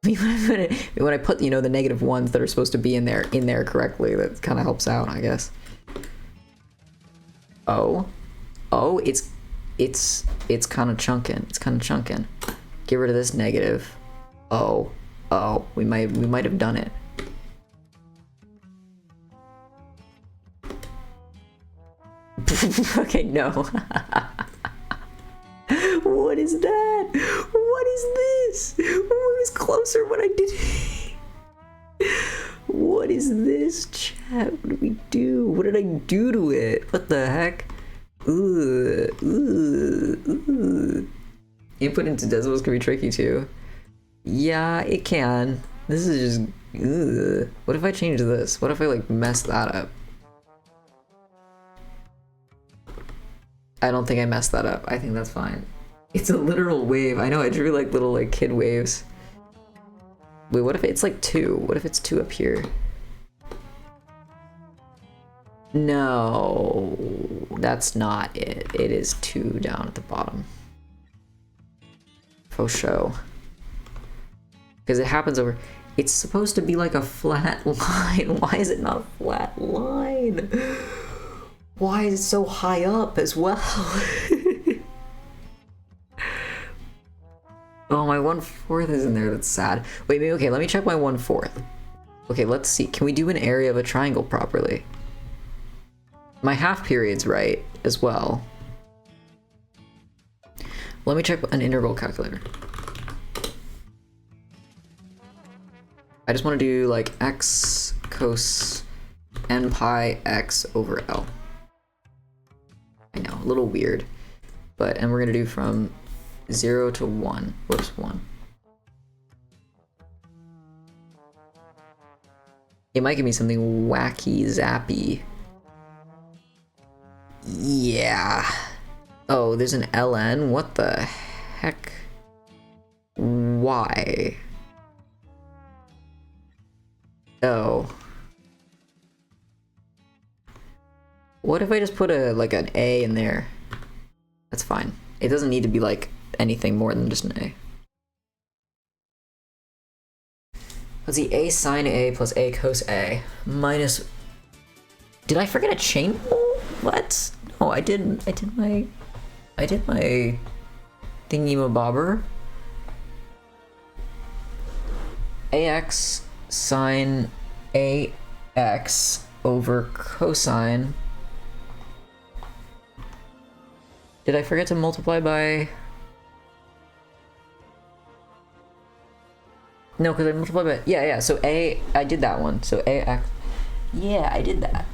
When I put, you know, the -1s that are supposed to be in there correctly, that kind of helps out, I guess. Oh, it's kind of chunking. It's kind of chunking. Get rid of this negative. Oh, we might have done it. Okay, no. What is that? What is this? It was closer when I did. What is this, chat? What did we do? What did I do to it? What the heck? Input into decimals can be tricky too. Yeah, it can. This is just... What if I change this? What if I like mess that up? I don't think I messed that up. I think that's fine. It's a literal wave. I know, I drew like little like kid waves. Wait, what if it's like 2? What if it's 2 up here? No, that's not it. It is 2 down at the bottom. Faux show. Because it happens over... It's supposed to be like a flat line. Why is it not a flat line? Why is it so high up as well? Oh, my 1/4 is in there. That's sad. Wait, maybe, okay, let me check my 1/4. Okay, let's see. Can we do an area of a triangle properly? My half period's right as well. Let me check an integral calculator. I just want to do like x cos n pi x over L. I know, a little weird, but, and we're gonna do from 0 to 1. Whoops, 1. It might give me something wacky zappy. Yeah. Oh, there's an ln? What the heck? Why? Oh. What if I just put a like an A in there? That's fine. It doesn't need to be like anything more than just an A. Let's see, A sine A plus A cos A minus... Did I forget a chain rule? What? No, I didn't. I did my thingy-mabobber. AX sine AX over cosine. Did I forget to multiply by... No, because I multiplied by... Yeah, so I did that one. So AX... Yeah, I did that.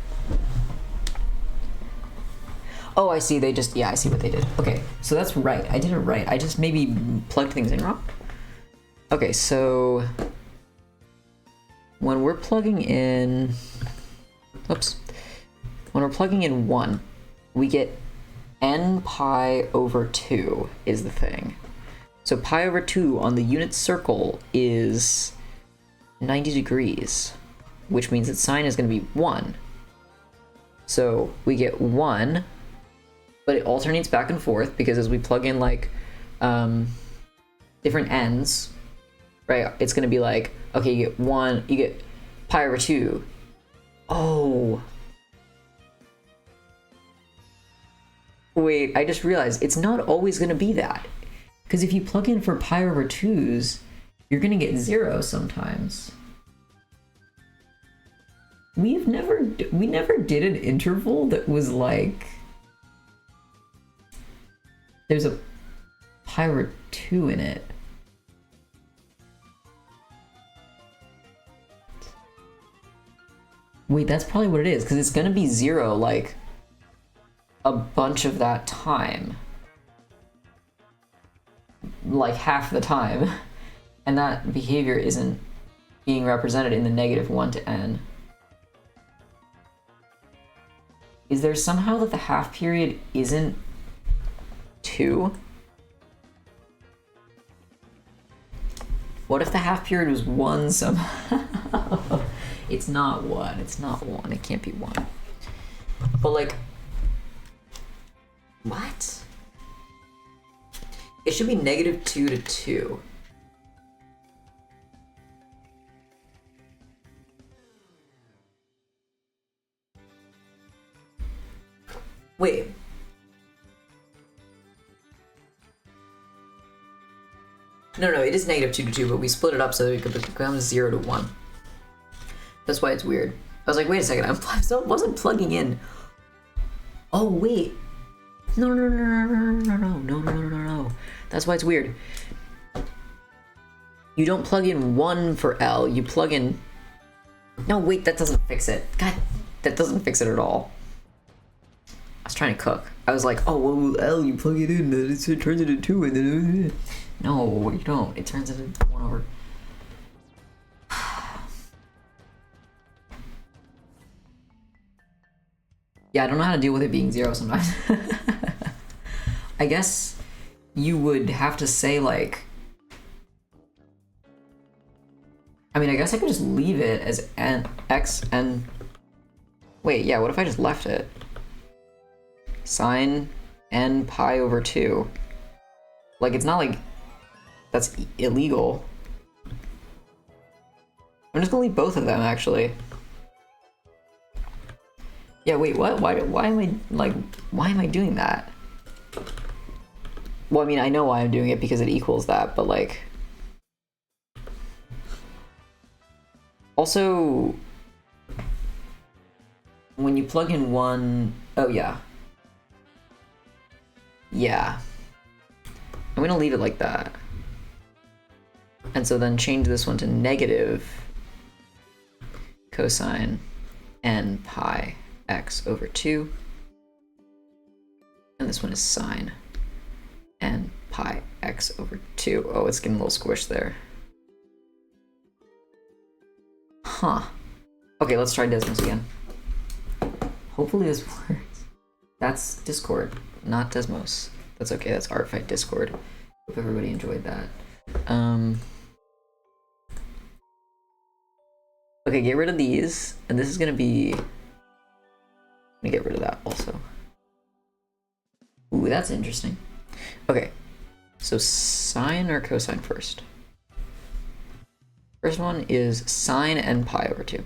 Oh, I see, they just... Yeah, I see what they did. Okay, so that's right. I did it right. I just maybe plugged things in wrong. Okay, so... When we're plugging in... Oops. When we're plugging in 1, we get n pi over 2 is the thing. So pi over 2 on the unit circle is 90 degrees, which means that sine is going to be 1. So we get 1, but it alternates back and forth because as we plug in like different ends, right? It's gonna be like, okay, you get 1, you get pi over 2. Oh. Wait, I just realized it's not always gonna be that. Because if you plug in for pi over 2's, you're gonna get 0 sometimes. We never did an interval that was like, there's a pi over 2 in it. Wait, that's probably what it is, because it's gonna be 0 like a bunch of that time. Like half the time. And that behavior isn't being represented in the -1 to n. Is there somehow that the half period isn't 2? What if the half period was 1 somehow? It's not 1. It's not 1. It can't be 1. But like, what? It should be -2 to 2. Wait. No, it is -2 to 2, but we split it up so that it could become 0 to 1. That's why it's weird. I was like, wait a second, I wasn't plugging in. Oh, wait. No. That's why it's weird. You don't plug in 1 for L, you plug in... No, wait, that doesn't fix it. God, that doesn't fix it at all. I was trying to cook. I was like, oh, well, L, you plug it in, it turns into 2, and then... No, you don't. It turns into 1 over... Yeah, I don't know how to deal with it being 0 sometimes. I guess you would have to say, like... I mean, I guess I could just leave it as n, x, n... Wait, yeah, what if I just left it? Sine n pi over 2. Like, it's not like that's illegal. I'm just gonna leave both of them, actually. Yeah, wait, what? Why am I doing that? Well, I mean, I know why I'm doing it, because it equals that, but like... Also, when you plug in 1... Oh, yeah. Yeah. I'm gonna leave it like that. And so then change this one to negative cosine n pi x over 2. And this one is sine n pi x over 2. Oh, it's getting a little squished there. Huh. Okay, let's try Desmos again. Hopefully this works. That's Discord, not Desmos. That's okay, that's Artfight Discord. Hope everybody enjoyed that. Okay, get rid of these, and this is gonna be... Let me get rid of that also. Ooh, that's interesting. Okay, so sine or cosine first? First one is sine n pi over 2.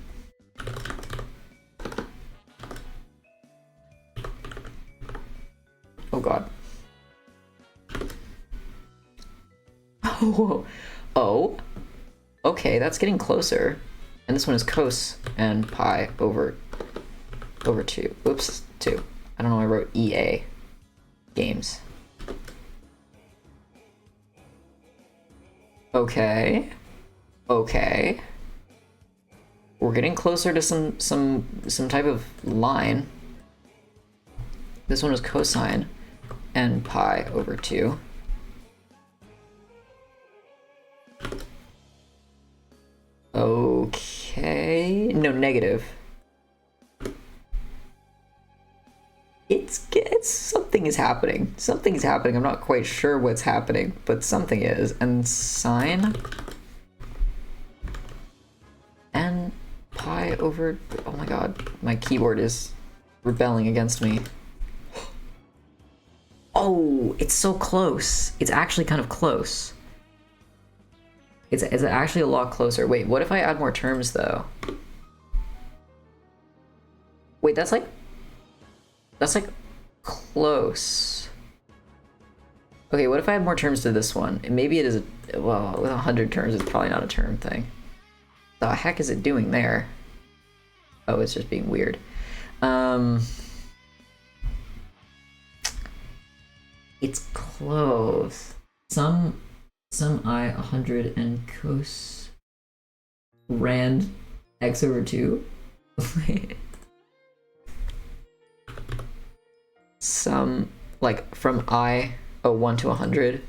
Oh god. Oh. Okay, that's getting closer. And this one is cos n pi over 2. Oops, 2. I don't know, I wrote EA. Games. Okay. We're getting closer to some type of line. This one is cosine n pi over 2. Okay. No, negative. It's something is happening. Something is happening. I'm not quite sure what's happening, but something is. And sine n pi over... Oh my god. My keyboard is rebelling against me. Oh, it's so close. It's actually kind of close. It's actually a lot closer. Wait, what if I add more terms though? Wait, that's like close. Okay, what if I add more terms to this one? And maybe it is, well, with 100 terms, it's probably not a term thing. The heck is it doing there? Oh, it's just being weird. It's close. Some I 100 and cos rand x over 2. Some, like, from I, 1 to 100.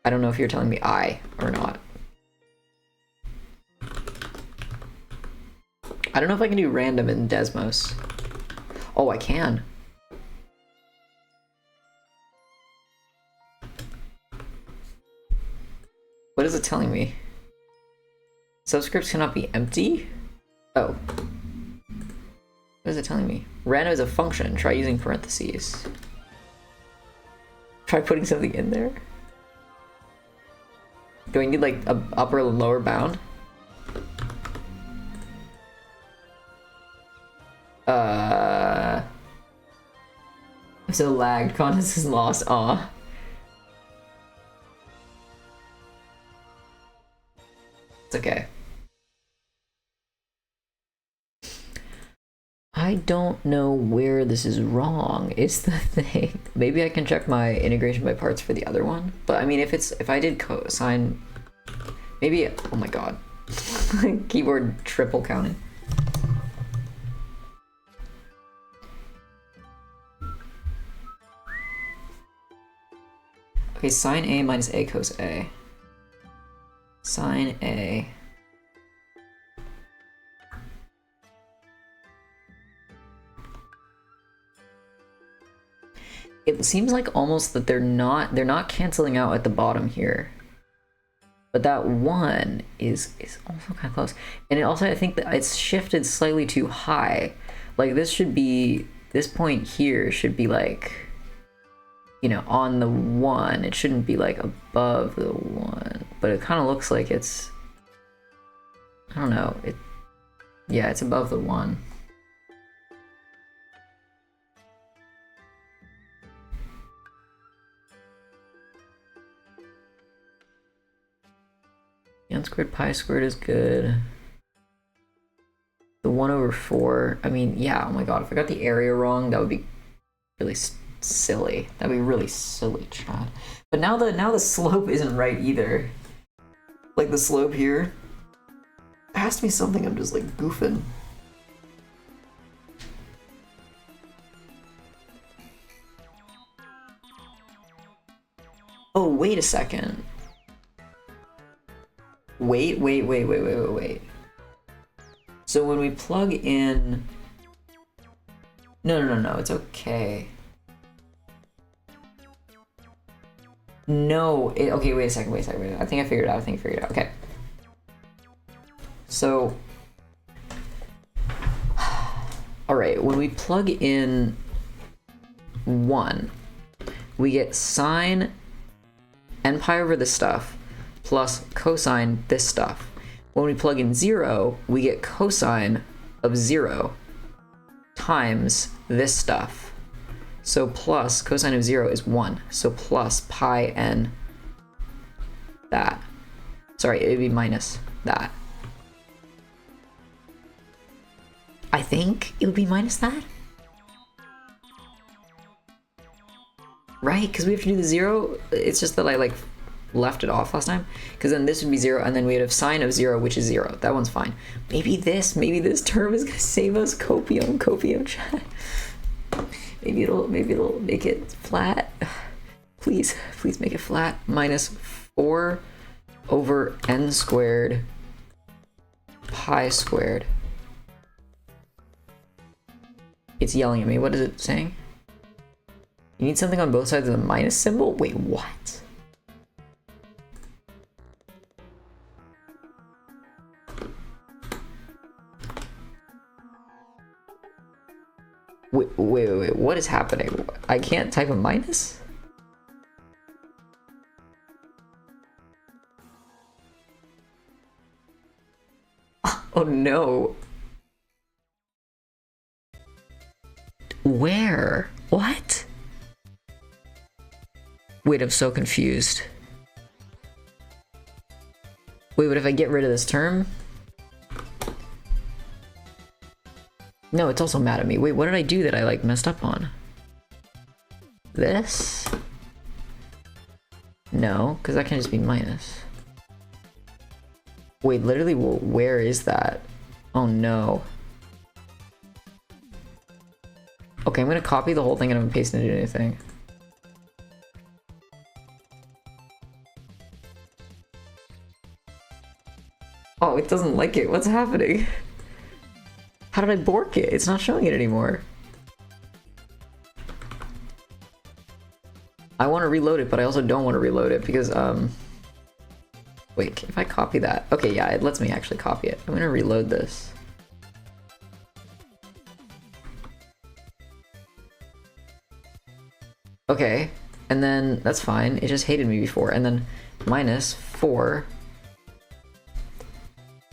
I don't know if you're telling me I or not. I don't know if I can do random in Desmos. Oh, I can. What is it telling me? Subscripts cannot be empty? Oh. What is it telling me? Random is a function. Try using parentheses. Try putting something in there. Do I need like a upper and lower bound? I'm so lagged. Context is lost. Aw. It's okay. I don't know where this is wrong, is the thing. Maybe I can check my integration by parts for the other one. But I mean, if I did cosine, maybe, oh my god. Keyboard triple counting. Okay, sine A minus A cos A. Sine A. It seems like almost that they're not canceling out at the bottom here. But that one is also kind of close. And it also, I think that it's shifted slightly too high. Like this should be, this point here should be like, you know, on the 1. It shouldn't be like above the 1. But it kind of looks like it's, I don't know. Yeah, it's above the 1. N squared pi squared is good. The 1 over 4, I mean, yeah, oh my god, if I got the area wrong, that would be really silly. That'd be really silly, Chad. But now the slope isn't right either. Like the slope here, it has to be something I'm just like goofing. Oh, wait a second. Wait. So when we plug in... No, it's okay. No, okay, wait a second. I think I figured it out, okay. So... Alright, when we plug in 1, we get sine n pi over this stuff plus cosine this stuff. When we plug in 0, we get cosine of 0 times this stuff. So plus cosine of 0 is 1. So plus pi n that. Sorry, it would be minus that. I think it would be minus that? Right? Because we have to do the 0. It's just that I like left it off last time, because then this would be 0, and then we'd have sine of 0, which is 0. That one's fine. Maybe this term is gonna save us copium chat. Maybe it'll make it flat. Please make it flat. Minus 4 over n squared pi squared. It's yelling at me. What is it saying? You need something on both sides of the minus symbol? Wait, what? Wait, What is happening? I can't type a minus? Oh no. Where? What? Wait, I'm so confused. Wait, but if I get rid of this term? No, it's also mad at me. Wait, what did I do that I like messed up on? This? No, because that can just be minus. Wait, literally, where is that? Oh no. Okay, I'm gonna copy the whole thing and I'm gonna paste it into a new thing. Oh, it doesn't like it. What's happening? How did I bork it? It's not showing it anymore. I want to reload it, but I also don't want to reload it because, wait, if I copy that... Okay, yeah, it lets me actually copy it. I'm gonna reload this. Okay, and then that's fine. It just hated me before. And then minus 4.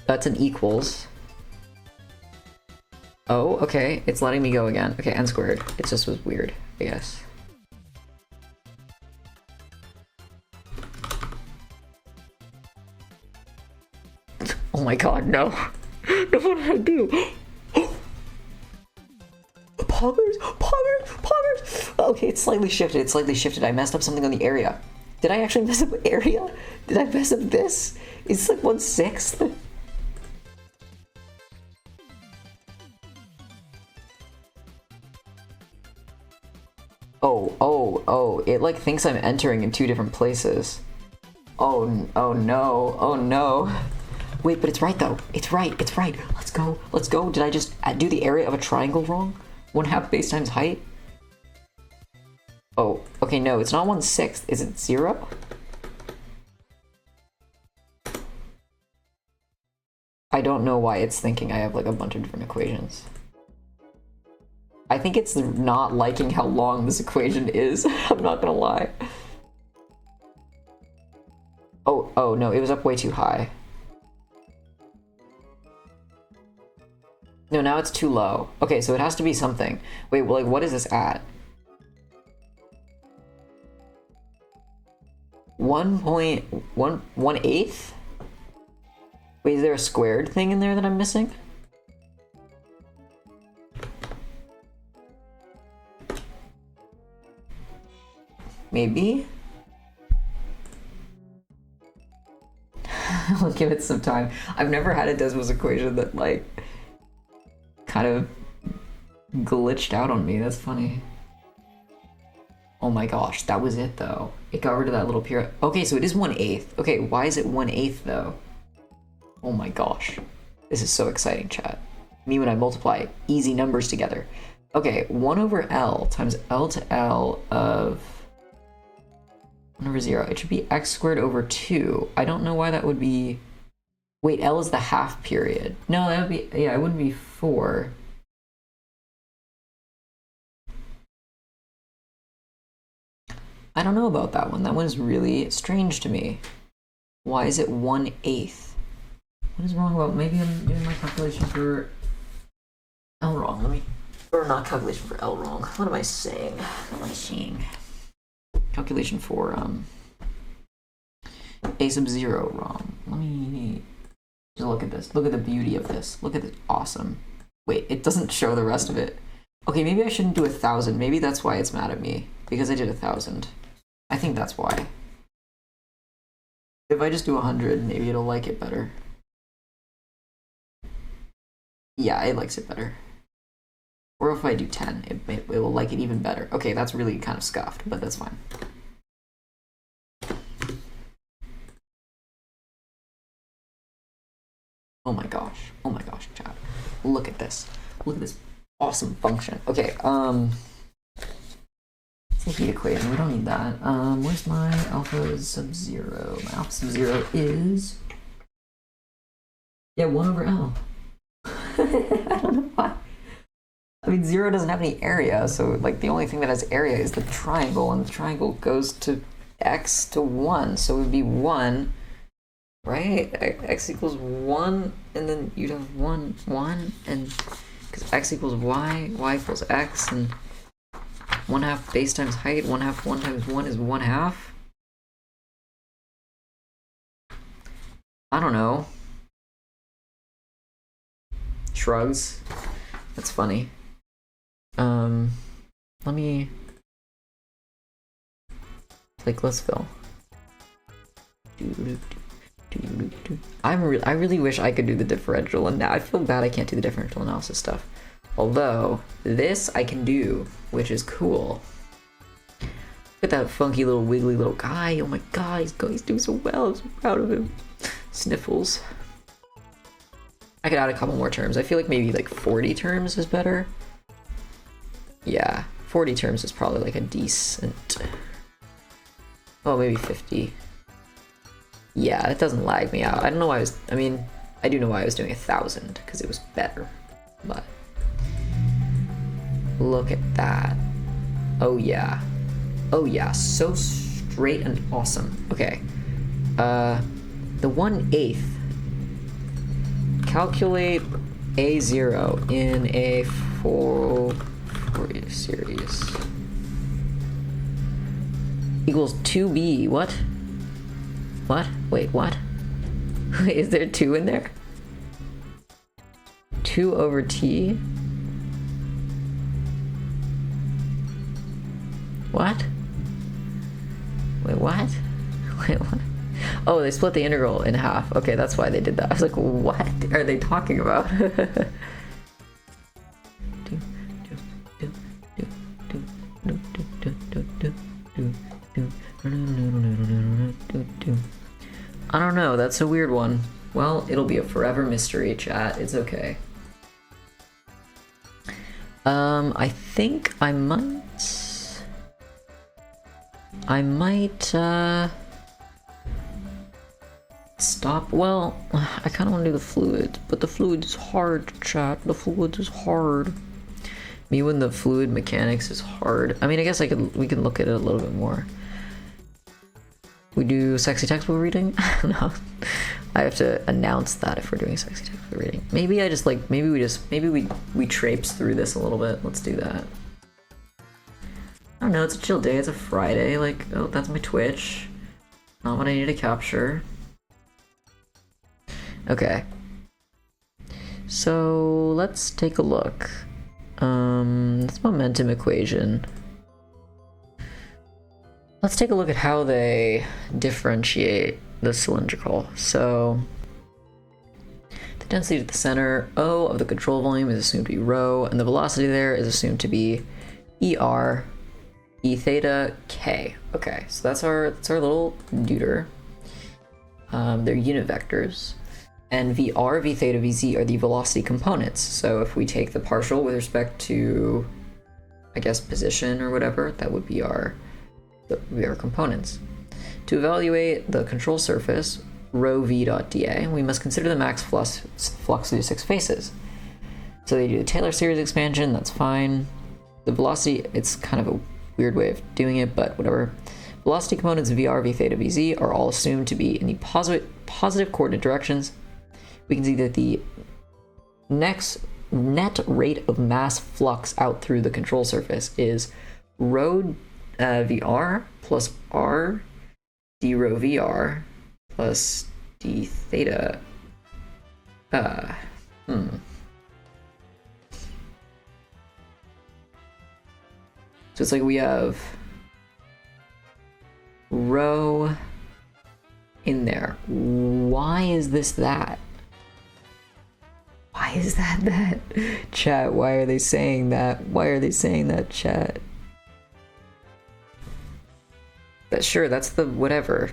That's an equals. Oh, okay. It's letting me go again. Okay, n squared. It just was weird, I guess. Oh my god, no. No, what did I do? Poggers! Poggers! Poggers! Okay, it's slightly shifted. It's slightly shifted. I messed up something on the area. Did I actually mess up area? Did I mess up this? It's like 1/6? Oh, it like thinks I'm entering in 2 different places. Oh no, oh no. Wait, but it's right though. It's right, it's right. Let's go, let's go. Did I just do the area of a triangle wrong? 1/2 base times height? Oh, okay, no, it's not 1/6. Is it 0? I don't know why it's thinking I have like a bunch of different equations. I think it's not liking how long this equation is. I'm not gonna lie. Oh no, it was up way too high. No, now it's too low. Okay, so it has to be something. Wait, well, like, what is this at? 1.118? Wait, is there a squared thing in there that I'm missing? Maybe? I'll give it some time. I've never had a Desmos equation that, like, kind of glitched out on me. That's funny. Oh my gosh, that was it though. It got rid of that little period. Okay, so it is 1/8. Okay, why is it 1/8 though? Oh my gosh. This is so exciting, chat. Me when I multiply easy numbers together. Okay, 1/L times L to L of 1/0. It should be x squared over 2. I don't know why that would be... Wait, L is the half period. No, that would be... Yeah, it wouldn't be 4. I don't know about that one. That one's really strange to me. Why is it 1/8? What is wrong about... Maybe I'm doing my calculation for L wrong. Let me... Or not calculation for L wrong. What am I saying? What am I seeing? Calculation for A sub 0 wrong. Let me just look at this. Look at the beauty of this. Look at this. Awesome. Wait, it doesn't show the rest of it. Okay, maybe I shouldn't do 1,000. Maybe that's why it's mad at me. Because I did 1,000. I think that's why. If I just do 100, maybe it'll like it better. Yeah, it likes it better. Or if I do 10, it will like it even better. Okay, that's really kind of scuffed, but that's fine. Oh my gosh, chat. Look at this. Look at this awesome function. Okay, it's a heat equation, we don't need that. Where's my alpha sub 0? My alpha sub 0 is... Yeah, 1/L. I don't know why. mean, 0 doesn't have any area, so like the only thing that has area is the triangle, and the triangle goes to x to 1, so it would be 1, right? X equals 1, and then you'd have 1, 1, and because x equals y, y equals x, and 1/2 base times height, 1/2 1 times 1 is 1/2. I don't know. Shrugs. That's funny. Let me play Blissville. I really wish I could do the differential, and now I feel bad I can't do the differential analysis stuff. Although this I can do, which is cool. Look at that funky little wiggly little guy. Oh my god, he's doing so well. I'm so proud of him. Sniffles. I could add a couple more terms. I feel like maybe like 40 terms is better. Yeah, 40 terms is probably like a decent. Oh, maybe 50. Yeah, it doesn't lag me out. I don't know why I mean, I do know why I was doing 1,000, because it was better. But look at that. Oh yeah. Oh yeah, so straight and awesome. Okay. The 1/8. Calculate A0 in a Fourier series. Equals 2b. What? What? Wait, what? Is there 2 in there? 2 over t? What? Wait, what? Wait, what? Oh, they split the integral in half. Okay, that's why they did that. I was like, what are they talking about? I don't know, that's a weird one. Well, it'll be a forever mystery, chat. It's okay. I think I might stop. Well, I kind of want to do the fluid, but the fluid is hard, chat. The fluid is hard. Me when the fluid mechanics is hard. I mean, I guess we can look at it a little bit more. We do sexy textbook reading? No. I have to announce that if we're doing sexy textbook reading. Maybe I just like, maybe we traipse through this a little bit. Let's do that. I don't know, it's a chill day, it's a Friday, like, oh, that's my Twitch. Not what I need to capture. Okay. So, let's take a look. This momentum equation. Let's take a look at how they differentiate the cylindrical. So, the density at the center, O of the control volume is assumed to be rho, and the velocity there is assumed to be ER, E theta, K. Okay, so that's our little duder. They're unit vectors. And VR, V theta, Vz are the velocity components. So if we take the partial with respect to, I guess, position or whatever, that would be our components. To evaluate the control surface, rho v dot dA, we must consider the max flux through 6 faces. So they do the Taylor series expansion, that's fine. The velocity, it's kind of a weird way of doing it, but whatever. Velocity components VR, V theta, Vz are all assumed to be in the positive coordinate directions. We can see that the next net rate of mass flux out through the control surface is rho VR plus R d rho VR plus d theta. So it's like we have rho in there. Why is this that? Why is that? Chat, why are they saying that? Why are they saying that, chat? But sure, that's the whatever.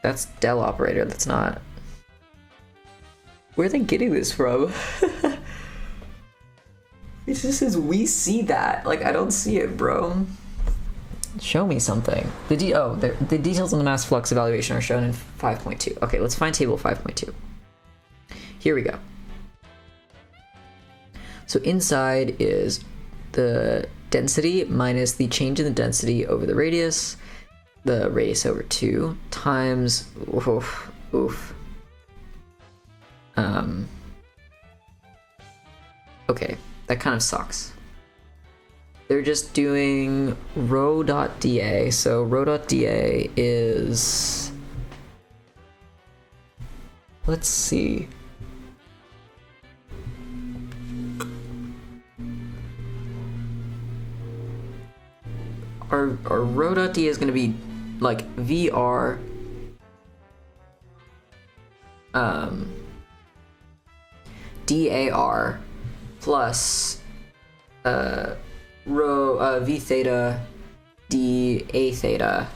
That's del operator, that's not. Where are they getting this from? It just says we see that. Like, I don't see it, bro. Show me something. The details on the mass flux evaluation are shown in 5.2. Okay, let's find table 5.2. Here we go. So inside is the density minus the change in the density over the radius over 2 times okay, that kind of sucks. They're just doing rho.dA, so rho.dA is, let's see, our rho.dA is going to be like VR DAR plus rho v theta d a theta.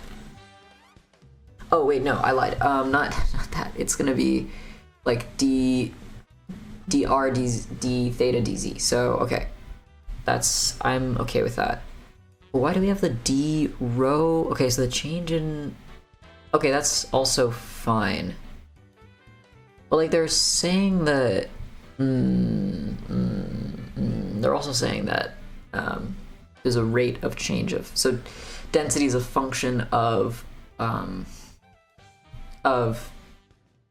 Oh wait, no, I lied. Not that. It's gonna be like d dr d theta dz. So okay, I'm okay with that. Why do we have the d rho? Okay, so the change in, okay, that's also fine. But like they're saying that they're also saying that there's a rate of change of, so density is a function of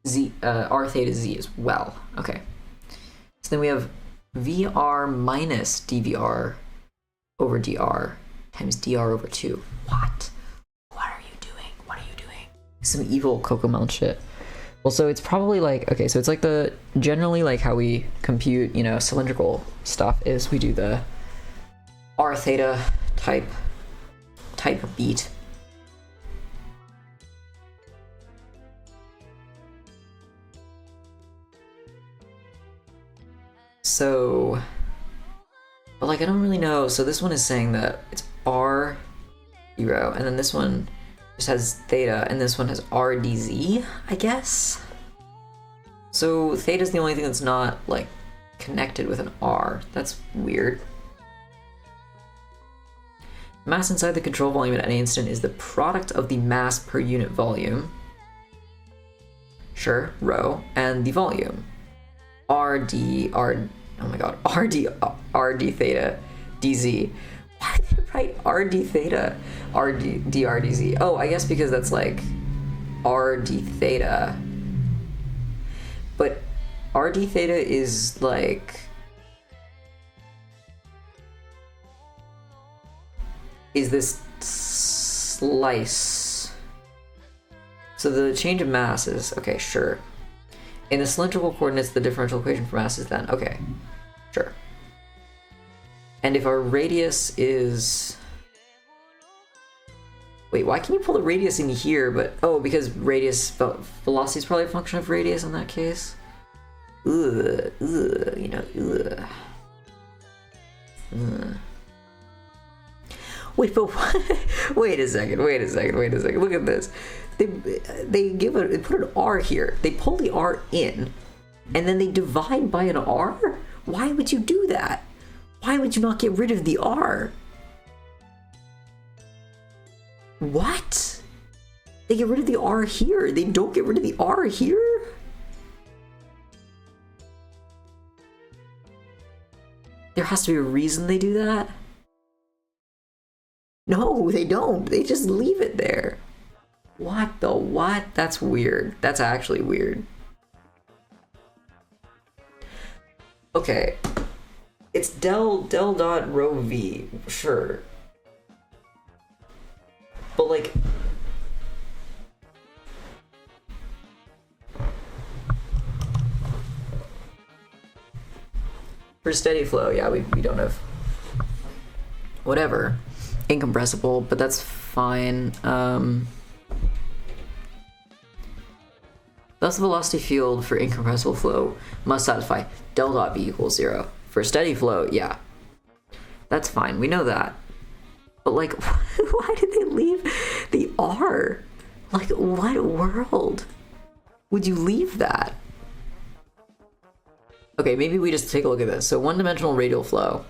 z r theta z as well. Okay, so then we have VR minus dVR over dr times dr over 2. What are you doing? What are you doing? Some evil Cocomelon shit. Well, so it's probably like, okay, so it's like the, generally like how we compute, you know, cylindrical stuff is we do the r theta type beat. So, but like I don't really know. So this one is saying that it's r 0, and then this one just has theta, and this one has r dz, I guess. So theta is the only thing that's not like connected with an r. That's weird. Mass inside the control volume at any instant is the product of the mass per unit volume, sure, rho, and the volume, r d theta dz. Why did they write r d theta dr dz? Oh, I guess because that's like r d theta, but r d theta is like, is this slice. So the change of mass is, okay, sure. In the cylindrical coordinates, the differential equation for mass is then, okay, sure. And if our radius is, wait, why can you pull the radius in here? But, oh, because radius, velocity is probably a function of radius in that case. You know, Wait, but wait a second. Look at this. They put an R here. They pull the R in, and then they divide by an R? Why would you do that? Why would you not get rid of the R? What? They get rid of the R here. They don't get rid of the R here? There has to be a reason they do that? No, they don't. They just leave it there. What the what? That's weird. That's actually weird. Okay. It's del dot rho v, sure. But like, for steady flow, yeah, we don't have whatever. Incompressible, but that's fine. Thus the velocity field for incompressible flow must satisfy del dot v equals 0. For steady flow, yeah, that's fine, we know that. But like, why did they leave the R? Like, what world would you leave that? Okay, maybe we just take a look at this. So one-dimensional radial flow.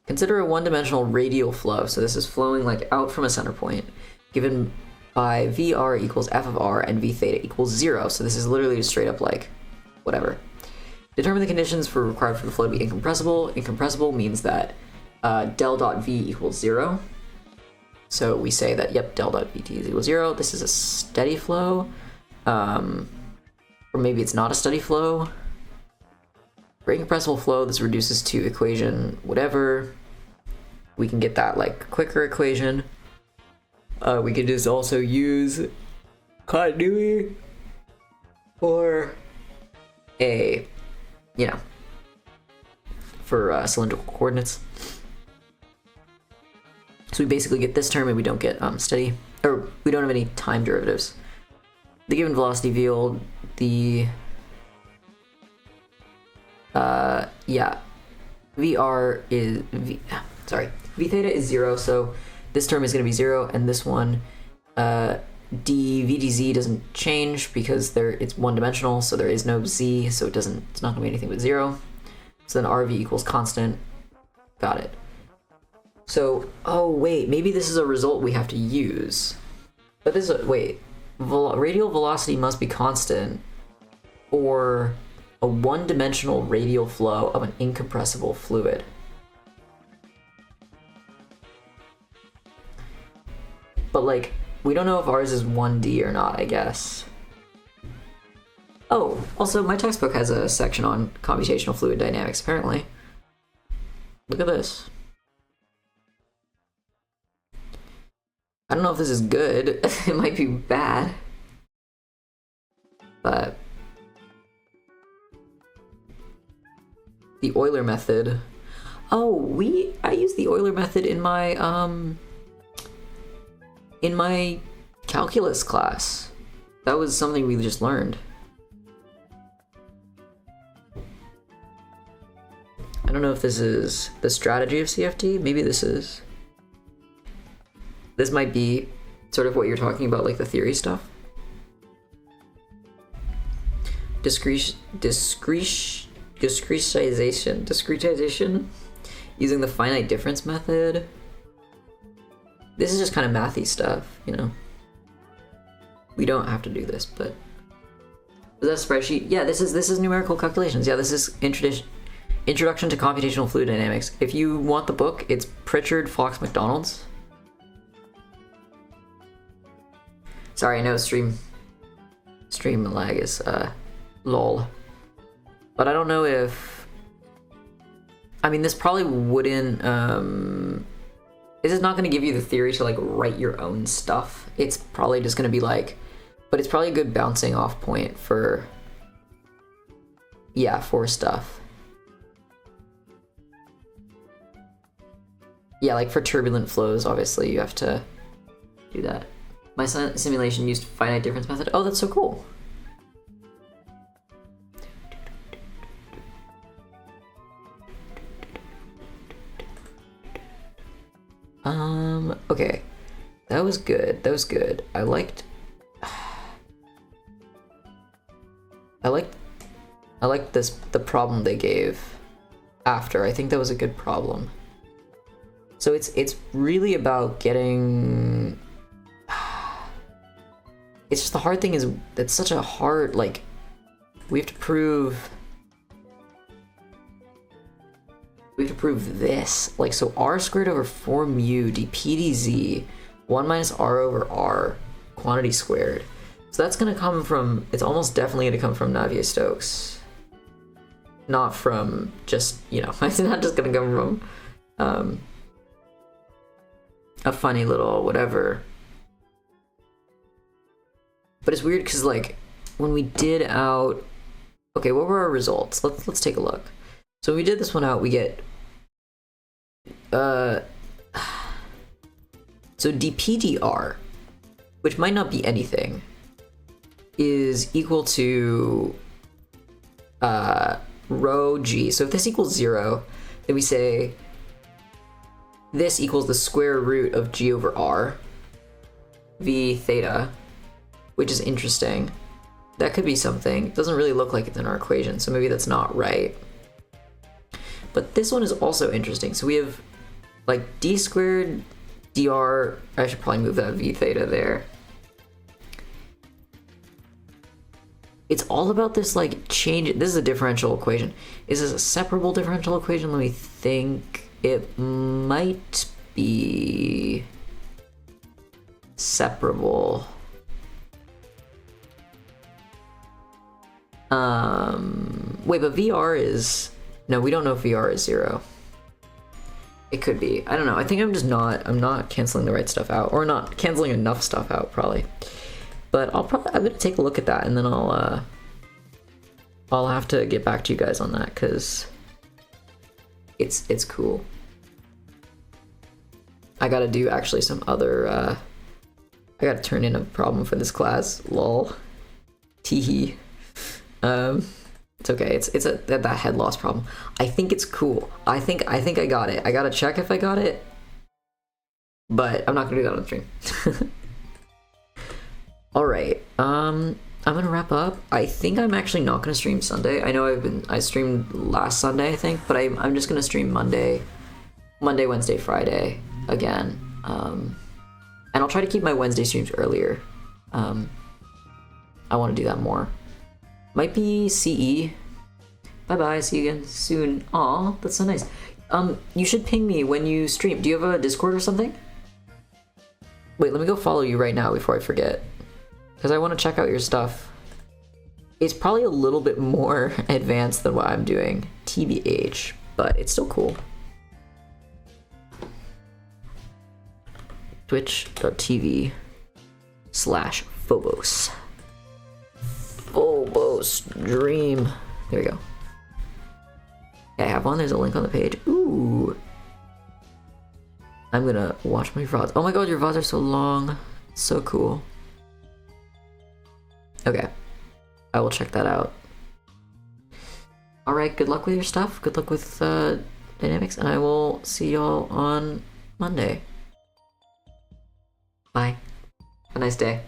Consider a one-dimensional radial flow. So this is flowing like out from a center point, given by VR equals f of r and v theta equals 0. So this is literally just straight up like whatever. Determine the conditions required for the flow to be incompressible. Incompressible means that del dot v equals 0. So we say that, yep, del dot vt is equal 0. This is a steady flow. Or maybe it's not a steady flow. For incompressible flow, this reduces to equation whatever. We can get that like quicker equation. We can just also use continuity or a, you know, for cylindrical coordinates. So we basically get this term and we don't get steady, or we don't have any time derivatives. The given velocity field, the VR is v theta is 0, so this term is going to be 0, and this one dvdz doesn't change because it's one dimensional, so there is no z, so it's not going to be anything but 0. So then rv equals constant. Got it. So, oh wait, maybe this is a result we have to use. But this is radial velocity must be constant or a one-dimensional radial flow of an incompressible fluid. But like, we don't know if ours is 1D or not, I guess. Oh, also my textbook has a section on computational fluid dynamics, apparently. Look at this. I don't know if this is good. It might be bad. But the Euler method. Oh, I used the Euler method in my calculus class. That was something we just learned. I don't know if this is the strategy of CFT. Maybe this is. This might be sort of what you're talking about, like the theory stuff. Discretization using the finite difference method. This is just kind of mathy stuff, you know. We don't have to do this, but is that a spreadsheet? Yeah, this is numerical calculations. Yeah, this is Introduction to Computational Fluid Dynamics. If you want the book, it's Pritchard Fox McDonald's. Sorry, I know stream lag is lol. But I don't know if, I mean, this probably wouldn't this is not going to give you the theory to like write your own stuff. It's probably just going to be like, but it's probably a good bouncing off point for stuff. Yeah, like for turbulent flows, obviously you have to do that. My simulation used finite difference method. Oh, that's so cool. Okay. That was good. That was good. I liked this, the problem they gave after. I think that was a good problem. So it's really about getting, it's just the hard thing is it's such a hard, like, we have to prove this. Like, so r squared over 4 mu dp dz 1 minus r over r quantity squared. So that's gonna come from, it's almost definitely gonna come from Navier Stokes. Not from just, you know, it's not just gonna come from a funny little whatever. But it's weird because, like, when we did out, okay, what were our results? Let's take a look. So we did this one out, we get so dpdr, which might not be anything, is equal to rho g. So if this equals 0, then we say this equals the square root of g over r v theta, which is interesting. That could be something. It doesn't really look like it's in our equation, so maybe that's not right. But this one is also interesting. So we have like d squared dr, I should probably move that v theta there. It's all about this, like, change. This is a differential equation. Is this a separable differential equation? Let me think. It might be separable. Wait, but VR is... No, we don't know if VR is 0. It could be. I don't know. I think I'm not canceling the right stuff out. Or not canceling enough stuff out, probably. But I'm gonna take a look at that, and then I'll have to get back to you guys on that, because it's cool. I gotta do actually some other, I gotta turn in a problem for this class, lol. Teehee. It's okay, it's that head loss problem. I think it's cool. I think I got it. I gotta check if I got it, but I'm not gonna do that on the stream. Alright, I'm gonna wrap up. I think I'm actually not gonna stream Sunday. I know I streamed last Sunday, I think, but I'm just gonna stream Monday, Wednesday, Friday again. And I'll try to keep my Wednesday streams earlier. I want to do that more. Might be CE. Bye-bye, see you again soon. Aw, that's so nice. You should ping me when you stream. Do you have a Discord or something? Wait, let me go follow you right now before I forget. Because I want to check out your stuff. It's probably a little bit more advanced than what I'm doing, TBH, but it's still cool. Twitch.tv/Phobos. Phobos Dream. There we go. Yeah, I have one. There's a link on the page. Ooh. I'm gonna watch my VODs. Oh my god, your VODs are so long. So cool. Okay. I will check that out. Alright, good luck with your stuff. Good luck with dynamics, and I will see y'all on Monday. Bye. Have a nice day.